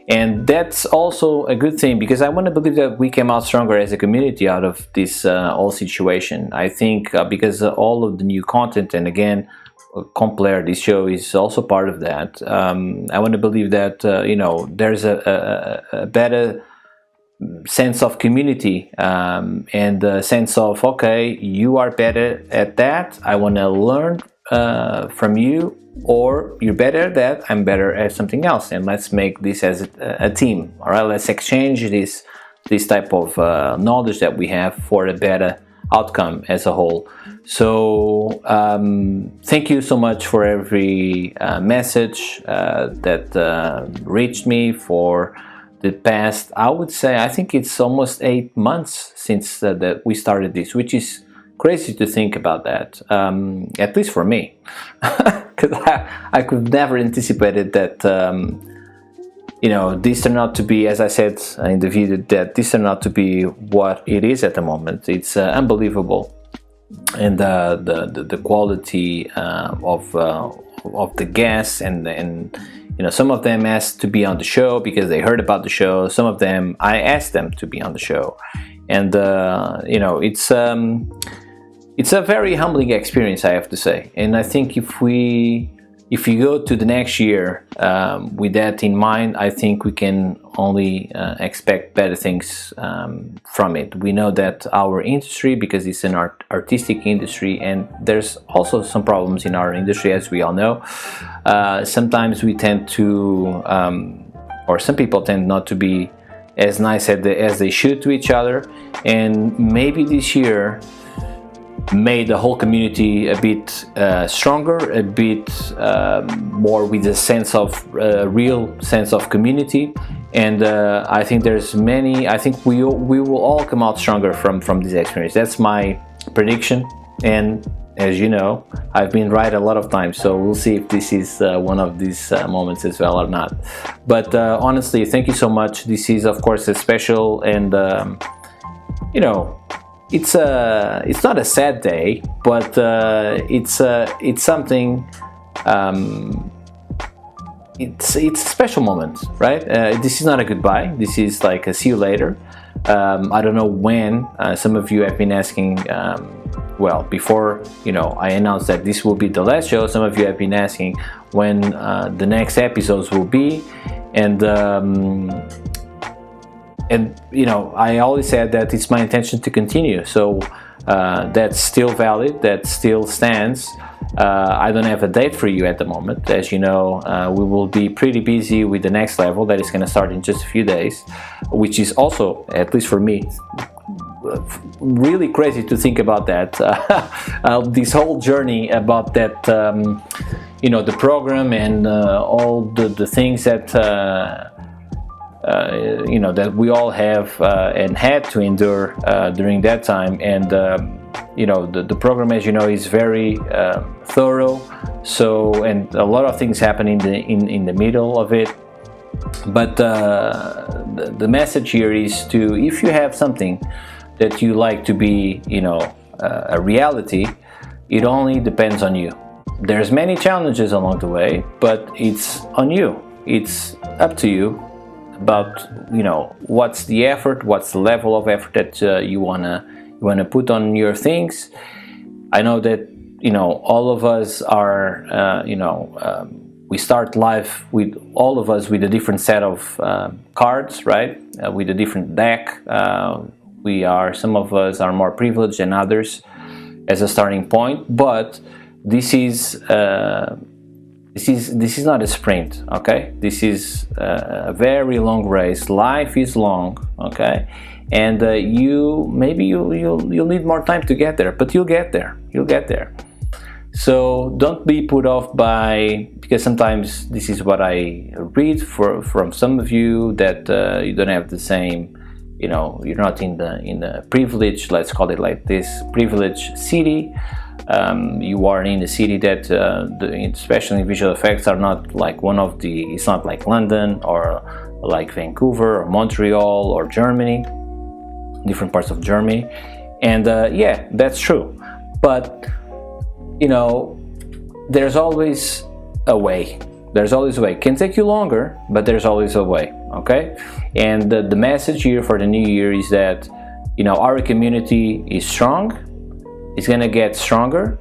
And that's also a good thing, because I want to believe that we came out stronger as a community out of this whole situation. I think because all of the new content, and again, Complair, this show is also part of that. I want to believe that there's a better sense of community, and a sense of, okay, you are better at that, I want to learn from you, or you're better at that, I'm better at something else, and let's make this as a team. All right, let's exchange this type of knowledge that we have for a better outcome as a whole. So thank you so much for every message that reached me for the past, I would say, I think it's almost 8 months since that we started this, which is crazy to think about that, at least for me, because I could never anticipated that, this turned out to be, as I said in the video, that this turned out to be what it is at the moment. It's unbelievable, and the quality of the guests, and some of them asked to be on the show because they heard about the show. Some of them I asked them to be on the show, and it's a very humbling experience, I have to say. And I think if you go to the next year with that in mind, I think we can only expect better things from it. We know that our industry, because it's an artistic industry, and there's also some problems in our industry, as we all know. Sometimes we tend to, or some people tend not to be as nice as they should to each other, and maybe this year made the whole community a bit stronger, a bit more with a sense of real sense of community. And I think I think we will all come out stronger from this experience. That's my prediction, and as you know, I've been right a lot of times, so we'll see if this is one of these moments as well or not. But honestly, thank you so much. This is, of course, a special, and it's not a sad day, but it's something. It's a special moment, right? This is not a goodbye. This is like a see you later. I don't know when. Some of you have been asking. Well, before I announced that this will be the last show, some of you have been asking when the next episodes will be, and I always said that it's my intention to continue. So that's still valid. That still stands. I don't have a date for you at the moment. As you know, we will be pretty busy with the next level that is going to start in just a few days, which is also, at least for me, really crazy to think about that. This whole journey about that, the program, and all the things that that we all have and had to endure during that time. And the program, as you know, is very thorough. So, and a lot of things happen in the middle of it. But the message here is to, if you have something that you like to be, a reality, it only depends on you. There's many challenges along the way, but it's on you. It's up to you about what's the effort, what's the level of effort that you wanna put on your things. I know that all of us are we start life with all of us with a different set of cards, right? With a different deck. Some of us are more privileged than others as a starting point, but this is not a sprint, okay? This is a very long race. Life is long, okay? And you'll need more time to get there, but you'll get there. You'll get there. So don't be put off because sometimes this is what I read from some of you, that you don't have the same, you're not in the privileged, let's call it like this, privileged city. You are in a city that, especially visual effects, are not like it's not like London or like Vancouver or Montreal or Germany, different parts of Germany. And yeah, that's true. But, there's always a way. There's always a way. It can take you longer, but there's always a way, okay? And the message here for the new year is that, you know, our community is strong. It's gonna get stronger.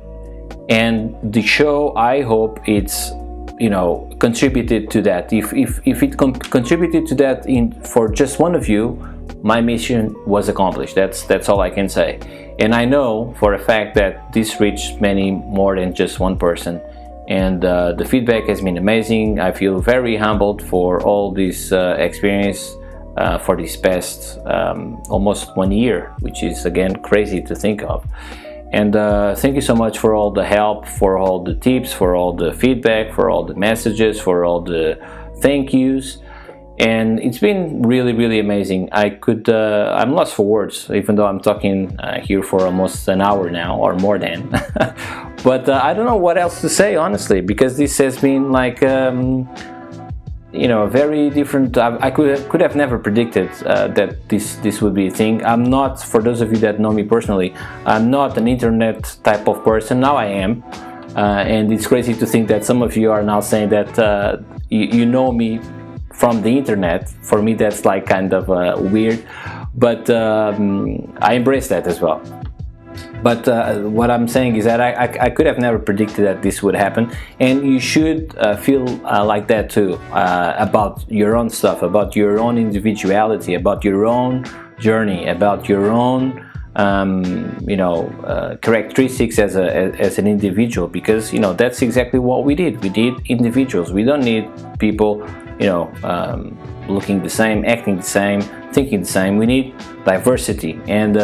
And the show, I hope it's, you know, contributed to that. If it contributed to that for just one of you, my mission was accomplished. That's all I can say. And I know for a fact that this reached many more than just one person. And the feedback has been amazing. I feel very humbled for all this experience for this past almost 1 year, which is again crazy to think of. And thank you so much for all the help, for all the tips, for all the feedback, for all the messages, for all the thank yous. And it's been really, really amazing. I'm lost for words, even though I'm talking here for almost an hour now, or more than. But I don't know what else to say, honestly, because this has been like, you know, very different. I could have never predicted that this would be a thing. I'm not, for those of you that know me personally, I'm not an internet type of person. Now I am. And it's crazy to think that some of you are now saying that you know me from the internet. For me, that's like kind of weird, but I embrace that as well. But what I'm saying is that I could have never predicted that this would happen, and you should feel like that too, about your own stuff, about your own individuality, about your own journey, about your own you know, characteristics as an individual, because, you know, that's exactly what we did. We did individuals. We don't need people, you know, looking the same, acting the same, thinking the same. We need diversity. And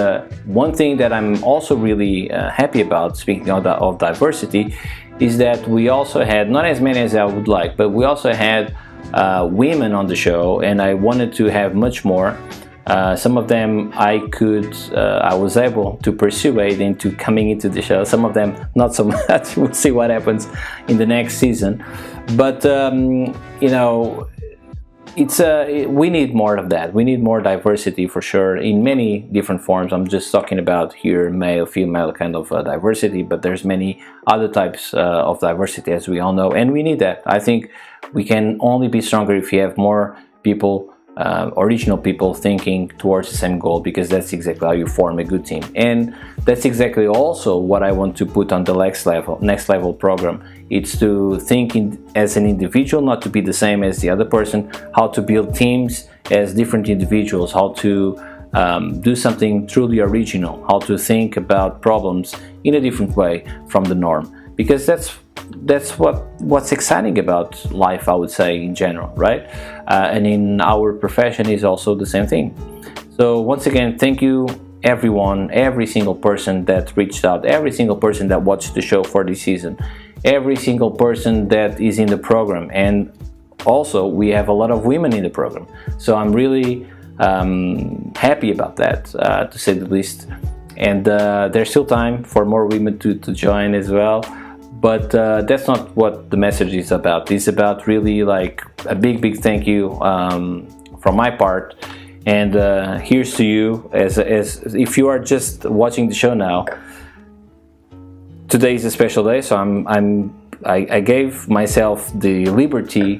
one thing that I'm also really happy about, speaking of diversity, is that we also had, not as many as I would like, but we also had women on the show, and I wanted to have much more. Some of them I was able to persuade into coming into the show. Some of them not so much. We'll see what happens in the next season. But you know, we need more of that. We need more diversity for sure, in many different forms. I'm just talking about here male, female kind of diversity, but there's many other types of diversity, as we all know, and we need that. I think we can only be stronger if we have more people, original people, thinking towards the same goal, because that's exactly how you form a good team. And that's exactly also what I want to put on the next level program. It's to think as an individual, not to be the same as the other person, how to build teams as different individuals, how to do something truly original, how to think about problems in a different way from the norm, because that's what's exciting about life, I would say, in general, right? And in our profession is also the same thing. So once again, thank you everyone, every single person that reached out, every single person that watched the show for this season, every single person that is in the program. And also we have a lot of women in the program, so I'm really happy about that, to say the least. And there's still time for more women to join as well. But that's not what the message is about. It's about really like a big thank you from my part. And here's to you, as if you are just watching the show now. Today is a special day, so I gave myself the liberty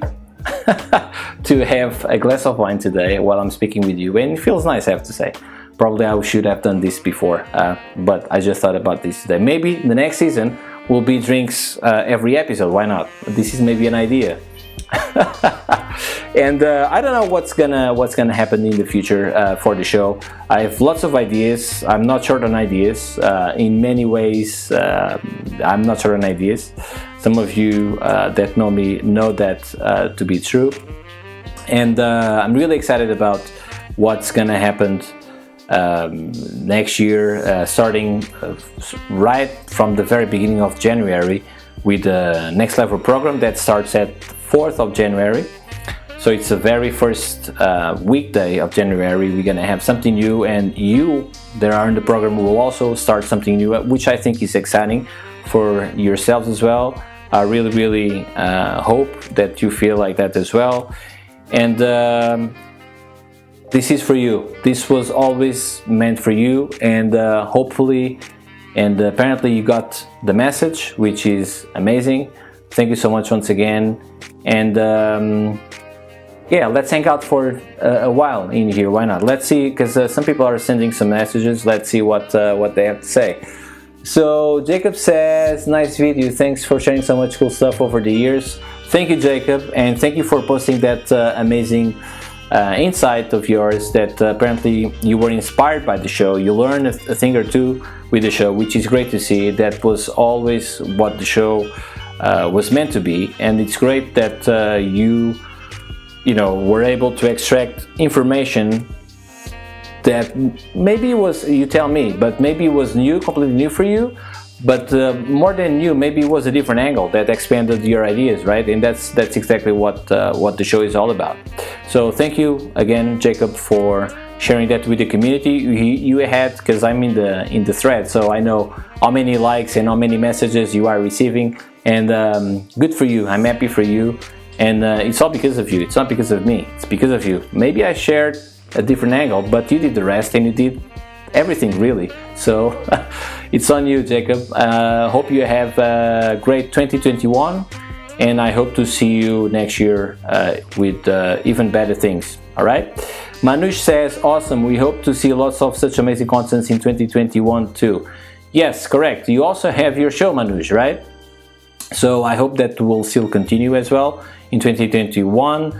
to have a glass of wine today while I'm speaking with you, and it feels nice, I have to say. Probably I should have done this before, but I just thought about this today. Maybe the next season will be drinks every episode. Why not? This is maybe an idea. And I don't know what's gonna happen in the future for the show. I have lots of ideas. I'm not short on ideas. In many ways, I'm not short on ideas. Some of you that know me know that to be true. And I'm really excited about what's gonna happen next year, starting right from the very beginning of January with the Next Level program that starts at 4th of January. So it's the very first weekday of January. We're gonna have something new, and you that are in the program will also start something new, which I think is exciting for yourselves as well. I really hope that you feel like that as well. And this is for you. This was always meant for you, and hopefully and apparently you got the message, which is amazing. Thank you so much once again. And yeah, let's hang out for a while in here. Why not? Let's see, because some people are sending some messages. Let's see what they have to say. So Jacob says, nice video. Thanks for sharing so much cool stuff over the years. Thank you, Jacob, and thank you for posting that amazing insight of yours that apparently you were inspired by the show. You learned a thing or two with the show, which is great to see. That was always what the show was meant to be, and it's great that you were able to extract information that maybe was, you tell me, but maybe it was new, completely new for you, but more than new, maybe it was a different angle that expanded your ideas, right? And that's exactly what the show is all about. So thank you again, Jacob, for sharing that with the community. You had, because I'm in the thread, so I know how many likes and how many messages you are receiving, and good for you. I'm happy for you, and it's all because of you. It's not because of me. It's because of you. Maybe I shared a different angle, but you did the rest, and you did everything really. So it's on you, Jacob. Hope you have a great 2021, and I hope to see you next year with even better things. All right. Manush says, awesome. We hope to see lots of such amazing contents in 2021 too. Yes, correct. You also have your show, Manush, right? So I hope that will still continue as well in 2021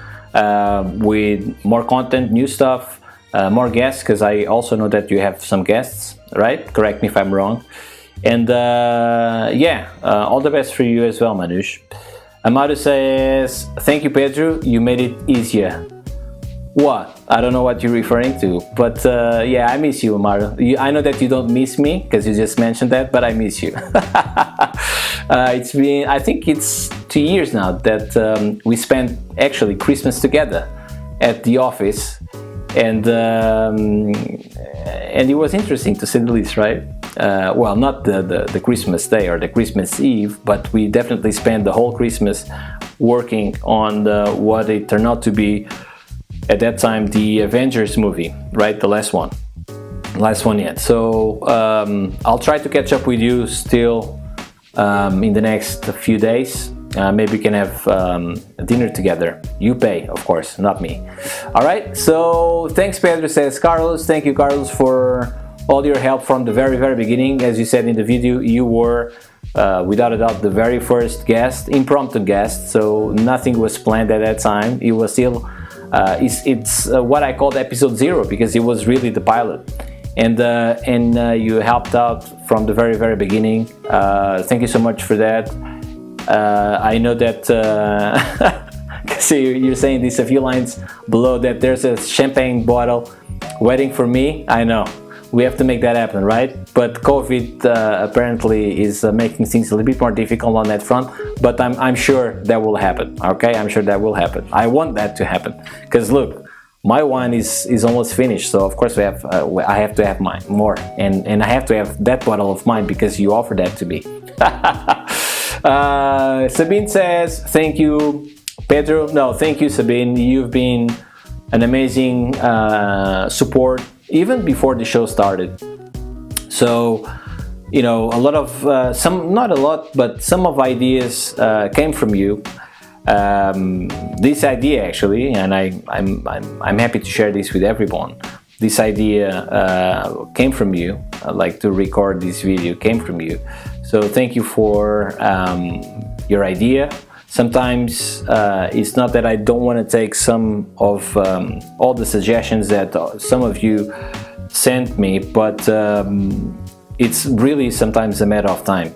with more content, new stuff, more guests, because I also know that you have some guests, right? Correct me if I'm wrong. And yeah, all the best for you as well, Manush. Amado says, thank you, Pedro. You made it easier. What? I don't know what you're referring to, but yeah, I miss you, Amado. I know that you don't miss me because you just mentioned that, but I miss you. It's been, I think it's 2 years now that we spent actually Christmas together at the office, and it was interesting to say the least, right? Well, not the Christmas day or the Christmas Eve, but we definitely spent the whole Christmas working on what it turned out to be at that time the Avengers movie, right? The last one yet. So I'll try to catch up with you still in the next few days. Maybe we can have dinner together. You pay, of course, not me. All right. So thanks, Pedro, says Carlos. Thank you, Carlos, for all your help from the very, very beginning. As you said in the video, you were without a doubt the very first guest, impromptu guest. So nothing was planned at that time. It was still it's what I called episode 0, because it was really the pilot, and you helped out from the very, very beginning. Thank you so much for that. I know that so you're saying this a few lines below that there's a champagne bottle waiting for me. I know we have to make that happen, right? But COVID apparently is making things a little bit more difficult on that front, but I'm sure that will happen. Okay, I'm sure that will happen. I want that to happen, because look, my wine is almost finished, so of course I have to have mine more, and I have to have that bottle of mine because you offered that to me. Sabine says, thank you, Pedro. No, thank you, Sabine. You've been an amazing support even before the show started. So, a lot of some, not a lot, but some of ideas came from you. This idea actually, and I'm happy to share this with everyone. This idea came from you, like to record this video came from you. So thank you for your idea. Sometimes it's not that I don't want to take some of all the suggestions that some of you sent me, but it's really sometimes a matter of time.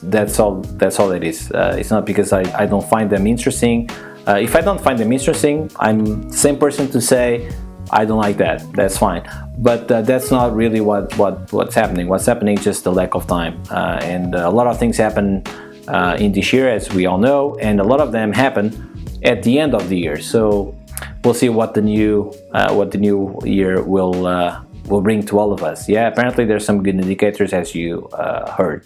That's all it is. It's not because I don't find them interesting. If I don't find them interesting, I'm the same person to say I don't like that. That's fine. But that's not really what's happening. What's happening is just the lack of time. And a lot of things happen in this year, as we all know, and a lot of them happen at the end of the year. So we'll see what the new year will bring to all of us. Yeah, apparently there's some good indicators, as you heard.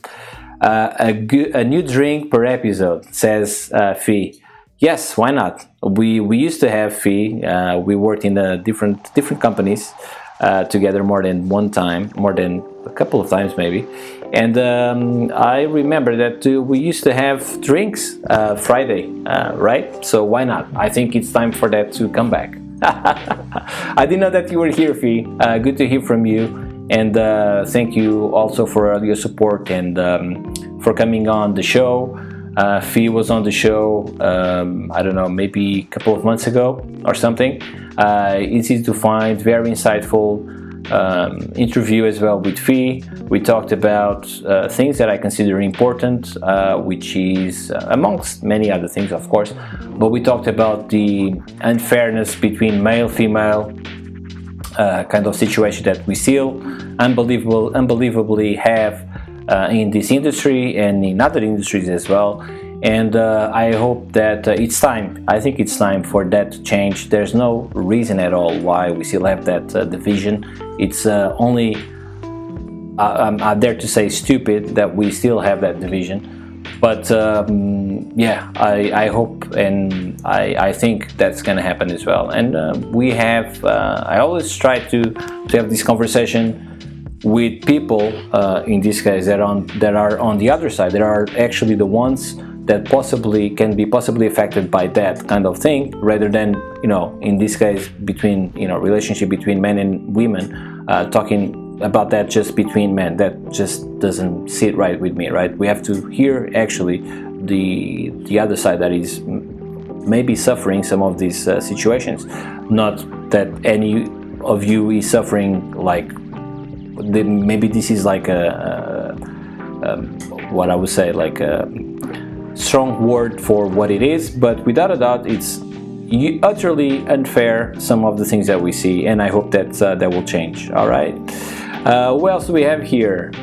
A new drink per episode, says Fee. Yes, why not? We used to have Fee. We worked in different companies. together more than one time, more than a couple of times maybe. And I remember that we used to have drinks Friday, right? So why not? I think it's time for that to come back. I didn't know that you were here, Fee. Good to hear from you. And thank you also for all your support and for coming on the show. Fee was on the show, I don't know, maybe a couple of months ago or something. Easy to find, very insightful interview as well with Fee. We talked about things that I consider important, which is amongst many other things, of course, but we talked about the unfairness between male-female kind of situation that we still unbelievably have in this industry and in other industries as well. And I hope that it's time. I think it's time for that to change. There's no reason at all why we still have that division. It's only, I dare to say, stupid that we still have that division. But yeah, I hope and I think that's going to happen as well. And we have, I always try to have this conversation with people, in this case, that are on the other side, that are actually the ones that can be possibly affected by that kind of thing, rather than, in this case, between, relationship between men and women, talking about that just between men. That just doesn't sit right with me, right? We have to hear actually the other side that is maybe suffering some of these situations. Not that any of you is suffering like, maybe this is like what I would say, like a strong word for what it is, but without a doubt it's utterly unfair, some of the things that we see, and I hope that that will change. All right, what else do we have here?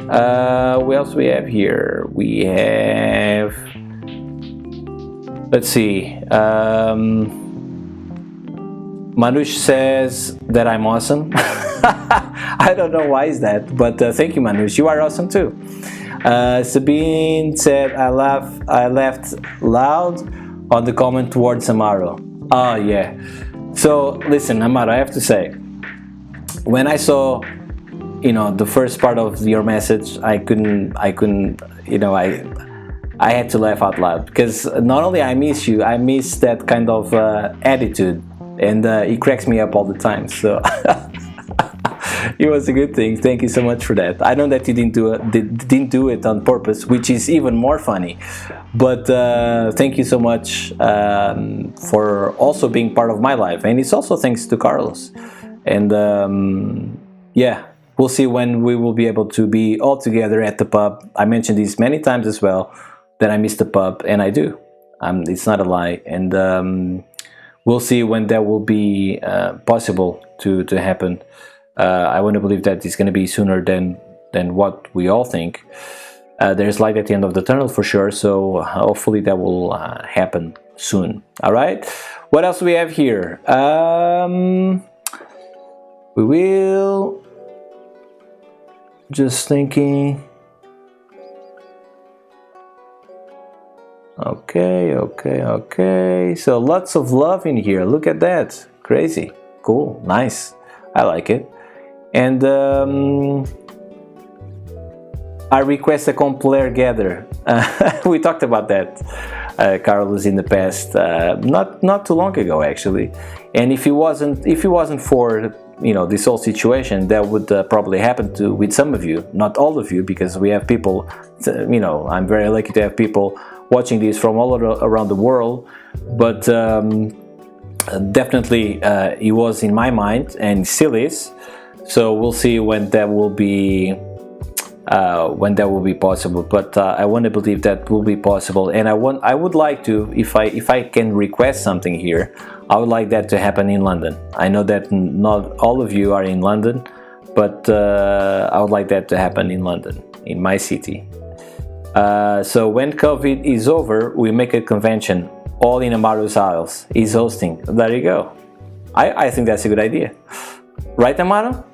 We have, let's see, Manush says that I'm awesome. I don't know why is that, but thank you, Manush. You are awesome too. Sabine said I laughed loud on the comment towards Amaro. Oh yeah. So listen, Amaro, I have to say, when I saw, the first part of your message, I couldn't, I had to laugh out loud, because not only I miss you, I miss that kind of attitude, and it cracks me up all the time. So. It was a good thing. Thank you so much for that. I know that you didn't do it on purpose, which is even more funny. But thank you so much for also being part of my life, and it's also thanks to Carlos. And yeah, we'll see when we will be able to be all together at the pub. I mentioned this many times as well, that I miss the pub, and I do. It's not a lie. And we'll see when that will be possible to happen. I want to believe that it's going to be sooner than what we all think. There's light at the end of the tunnel for sure, so hopefully that will happen soon. All right, what else do we have here? We will, just thinking. Okay, so lots of love in here. Look at that, crazy, cool, nice, I like it. And I request a Lair gather. We talked about that, Carlos, in the past, not too long ago actually. And if it wasn't for this whole situation, that would probably happen with some of you, not all of you, because we have people. I'm very lucky to have people watching this from all around the world, but definitely it was in my mind and still is. So we'll see when that will be possible, but I want to believe that will be possible. And I would like to, if I can request something here, I would like that to happen in London. I know that not all of you are in London, but I would like that to happen in London, in my city. So when COVID is over, we make a convention all in Amaro's house. He's hosting. There you go. I think that's a good idea, right, Amaro?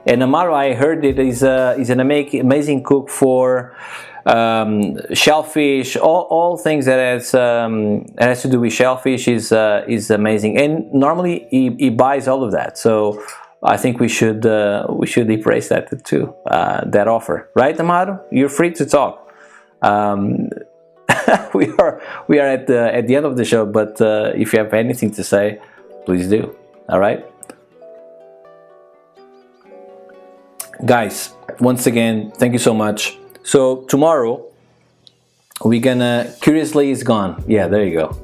And Amaro, I heard it is an amazing cook for shellfish, all things that has to do with shellfish is amazing. And normally he buys all of that. So I think we should embrace that too, that offer, right, Amado? You're free to talk. we are at the end of the show, but if you have anything to say, please do. All right, guys. Once again, thank you so much. So tomorrow we're gonna Curiously is gone. Yeah, there you go.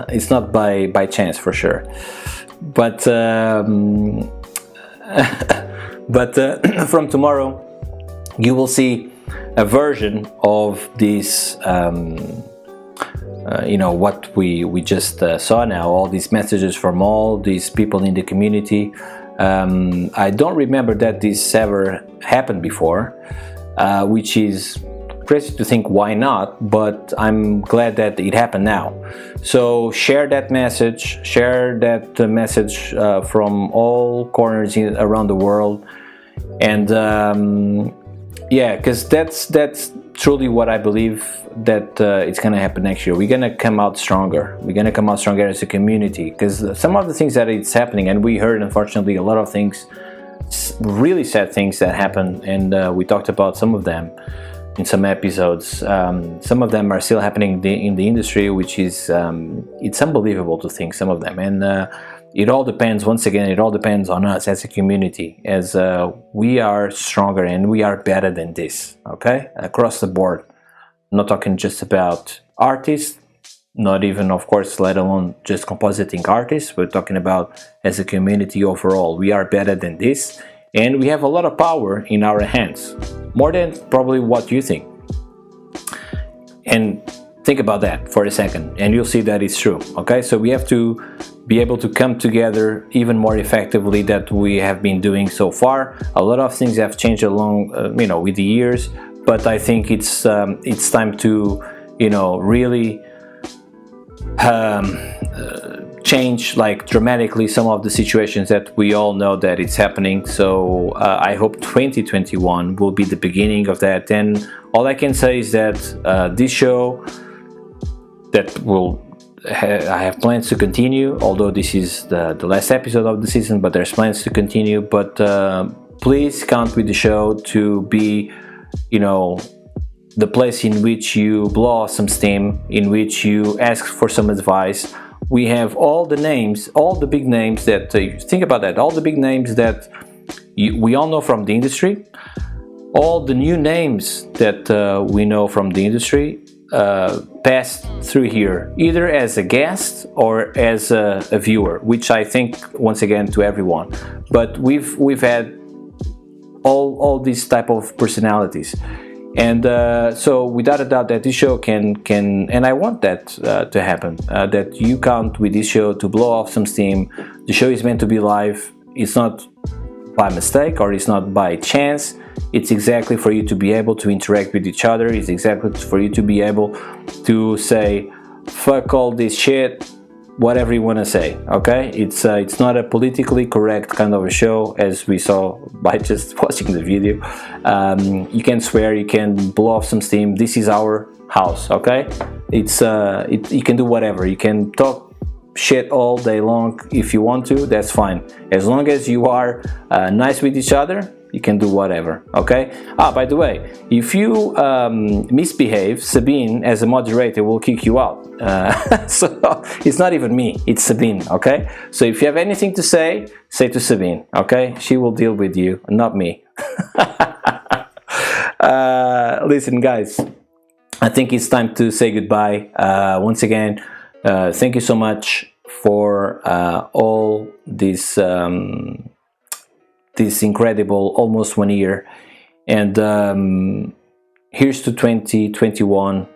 It's not by chance for sure, but from tomorrow you will see a version of this, what we just saw now, all these messages from all these people in the community. I don't remember that this ever happened before, which is crazy to think why not, but I'm glad that it happened now. So share that message from all corners around the world, and yeah, because that's truly what I believe that it's gonna happen next year. We're gonna come out stronger. We're gonna come out stronger as a community, because some of the things that it's happening, and we heard unfortunately a lot of things, really sad things that happen, and we talked about some of them in some episodes. Some of them are still happening in the industry, which is it's unbelievable to think, some of them. And it all depends, once again, it all depends on us as a community, as we are stronger and we are better than this, okay? Across the board. I'm not talking just about artists, not even, of course, let alone just compositing artists. We're talking about as a community overall. We are better than this, and we have a lot of power in our hands, more than probably what you think. And think about that for a second, and you'll see that it's true, okay? So we have to be able to come together even more effectively than we have been doing so far. A lot of things have changed along, with the years, but I think it's time to, really change dramatically some of the situations that we all know that it's happening. So I hope 2021 will be the beginning of that. And all I can say is that this show that I have plans to continue, although this is the last episode of the season, but there's plans to continue. But please count with the show to be, the place in which you blow off some steam, in which you ask for some advice. We have all the names, all the big names that, think about that, all the big names that we all know from the industry, all the new names that we know from the industry passed through here, either as a guest or as a viewer, which I think, once again, to everyone. But we've had all these type of personalities. And so without a doubt that this show can and I want that to happen, that you count with this show to blow off some steam. The show is meant to be live. It's not by mistake, or it's not by chance. It's exactly for you to be able to interact with each other. It's exactly for you to be able to say, fuck all this shit, whatever you want to say, okay? It's not a politically correct kind of a show, as we saw by just watching the video. You can swear, you can blow off some steam. This is our house, okay? You can do whatever. You can talk shit all day long if you want to. That's fine, as long as you are nice with each other. You can do whatever, okay? By the way, if you misbehave, Sabine, as a moderator, will kick you out. So it's not even me, it's Sabine, okay? So if you have anything to say to Sabine, okay? She will deal with you, not me. Listen, guys, I think it's time to say goodbye. Once again, thank you so much for all this incredible almost 1 year, and here's to 2021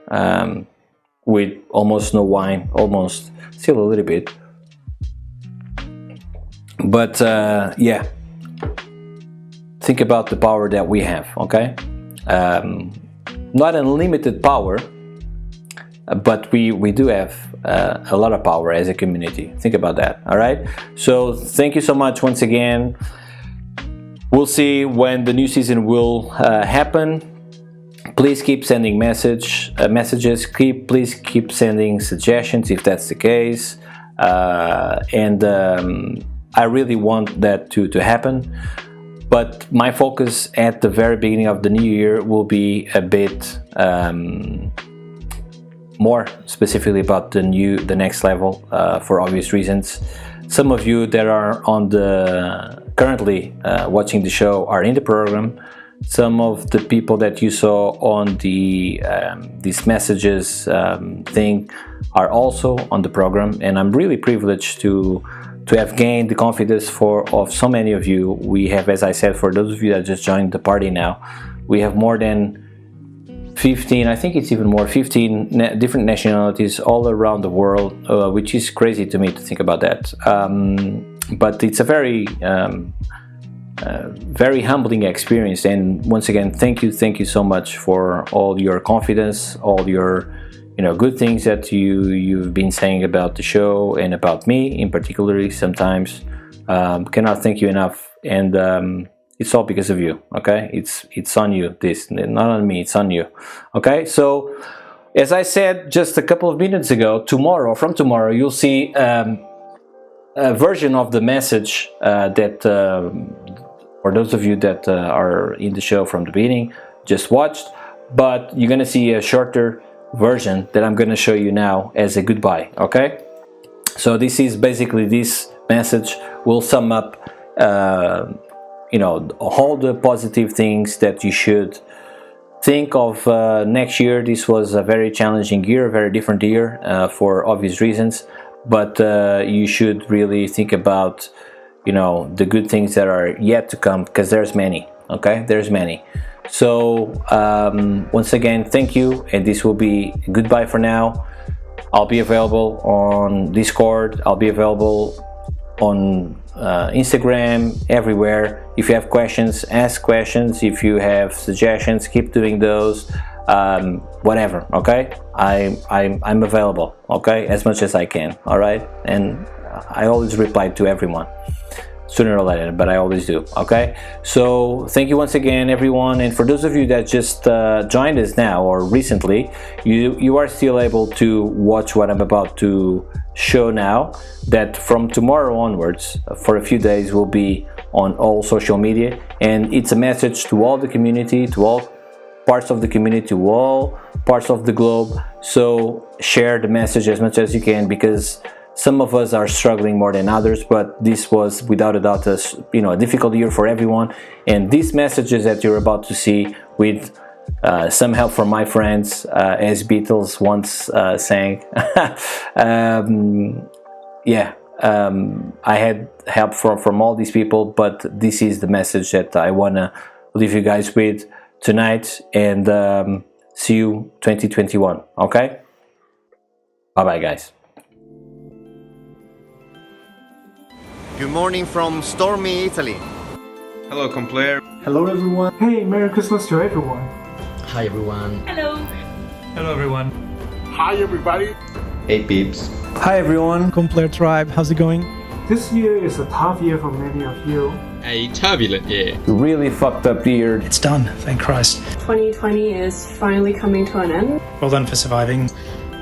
with almost no wine, almost, still a little bit, but yeah, think about the power that we have, okay? Not unlimited power, but we do have a lot of power as a community. Think about that, all right? So thank you so much once again. We'll see when the new season will happen. Please keep sending messages. Please keep sending suggestions if that's the case. And I really want that to happen. But my focus at the very beginning of the new year will be a bit more specifically about the next level for obvious reasons. Some of you that are on currently watching the show are in the program. Some of the people that you saw on these messages thing are also on the program, and I'm really privileged to have gained the confidence of so many of you. We have, as I said, for those of you that just joined the party now, we have more than 15, I think it's even more, 15 different nationalities all around the world, which is crazy to me to think about that. But it's a very very humbling experience, and once again, thank you so much for all your confidence, all your good things that you've been saying about the show and about me in particular. Sometimes cannot thank you enough, and it's all because of you. Okay, it's on you. This not on me. It's on you. Okay, so as I said just a couple of minutes ago, from tomorrow you'll see a version of the message that for those of you that are in the show from the beginning just watched, but you're gonna see a shorter version that I'm gonna show you now as a goodbye. Okay, so this is basically, this message will sum up all the positive things that you should think of next year. This was a very challenging year, a very different year for obvious reasons, but you should really think about the good things that are yet to come, because there's many. Okay, there's many. So once again, thank you, and this will be goodbye for now. I'll be available on Discord, I'll be available on Instagram, everywhere. If you have questions, ask questions. If you have suggestions, keep doing those. Whatever. Okay, I'm available. Okay, as much as I can. All right, and I always reply to everyone, sooner or later, but I always do. Okay, so thank you once again, everyone. And for those of you that just joined us now or recently, you are still able to watch what I'm about to show now, that from tomorrow onwards for a few days will be on all social media, and it's a message to all the community, to all parts of the community, to all parts of the globe. So share the message as much as you can, because some of us are struggling more than others, but this was without a doubt a difficult year for everyone. And these messages that you're about to see, with some help from my friends, as Beatles once sang, I had help from all these people, but this is the message that I want to leave you guys with tonight, and see you 2021. Okay, bye bye guys. Good morning from stormy Italy. Hello, Compler. Hello everyone. Hey, Merry Christmas to everyone. Hi everyone. Hello. Hello everyone. Hi everybody. Hey peeps. Hi everyone, Compler Tribe, how's it going? This year is a tough year for many of you. A turbulent year. Really fucked up year. It's done, thank Christ. 2020 is finally coming to an end. Well done for surviving.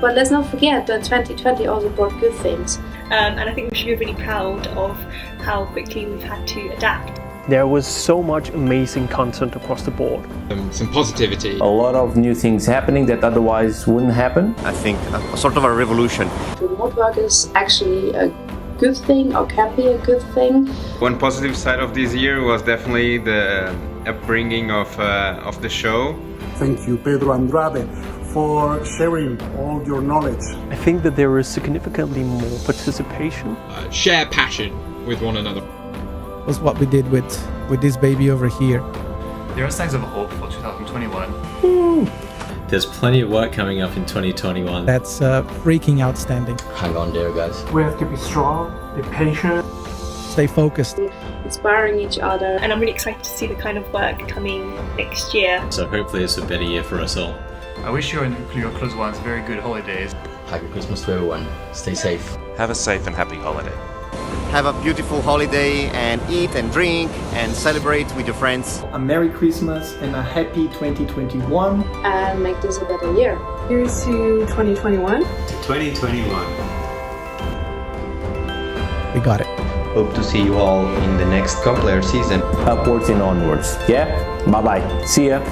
But let's not forget that 2020 also brought good things. And I think we should be really proud of how quickly we've had to adapt. There was so much amazing content across the board. Some positivity. A lot of new things happening that otherwise wouldn't happen. I think a sort of a revolution. Remote work is actually a good thing, or can be a good thing. One positive side of this year was definitely the upbringing of the show. Thank you, Pedro Andrade, for sharing all your knowledge. I think that there is significantly more participation. Share passion with one another. Was what we did with this baby over here. There are signs of hope for 2021. There's plenty of work coming up in 2021. That's freaking outstanding. Hang on there, guys. We have to be strong, be patient, stay focused, inspiring each other. And I'm really excited to see the kind of work coming next year. So hopefully it's a better year for us all. I wish you and your close ones very good holidays. Happy Christmas to everyone. Stay safe. Have a safe and happy holiday. Have a beautiful holiday, and eat and drink and celebrate with your friends. A Merry Christmas and a happy 2021. And make this a better year. Here's to 2021. To 2021. we got it. Hope to see you all in the next Complayer season. Upwards and onwards. Yeah? Bye-bye. See ya.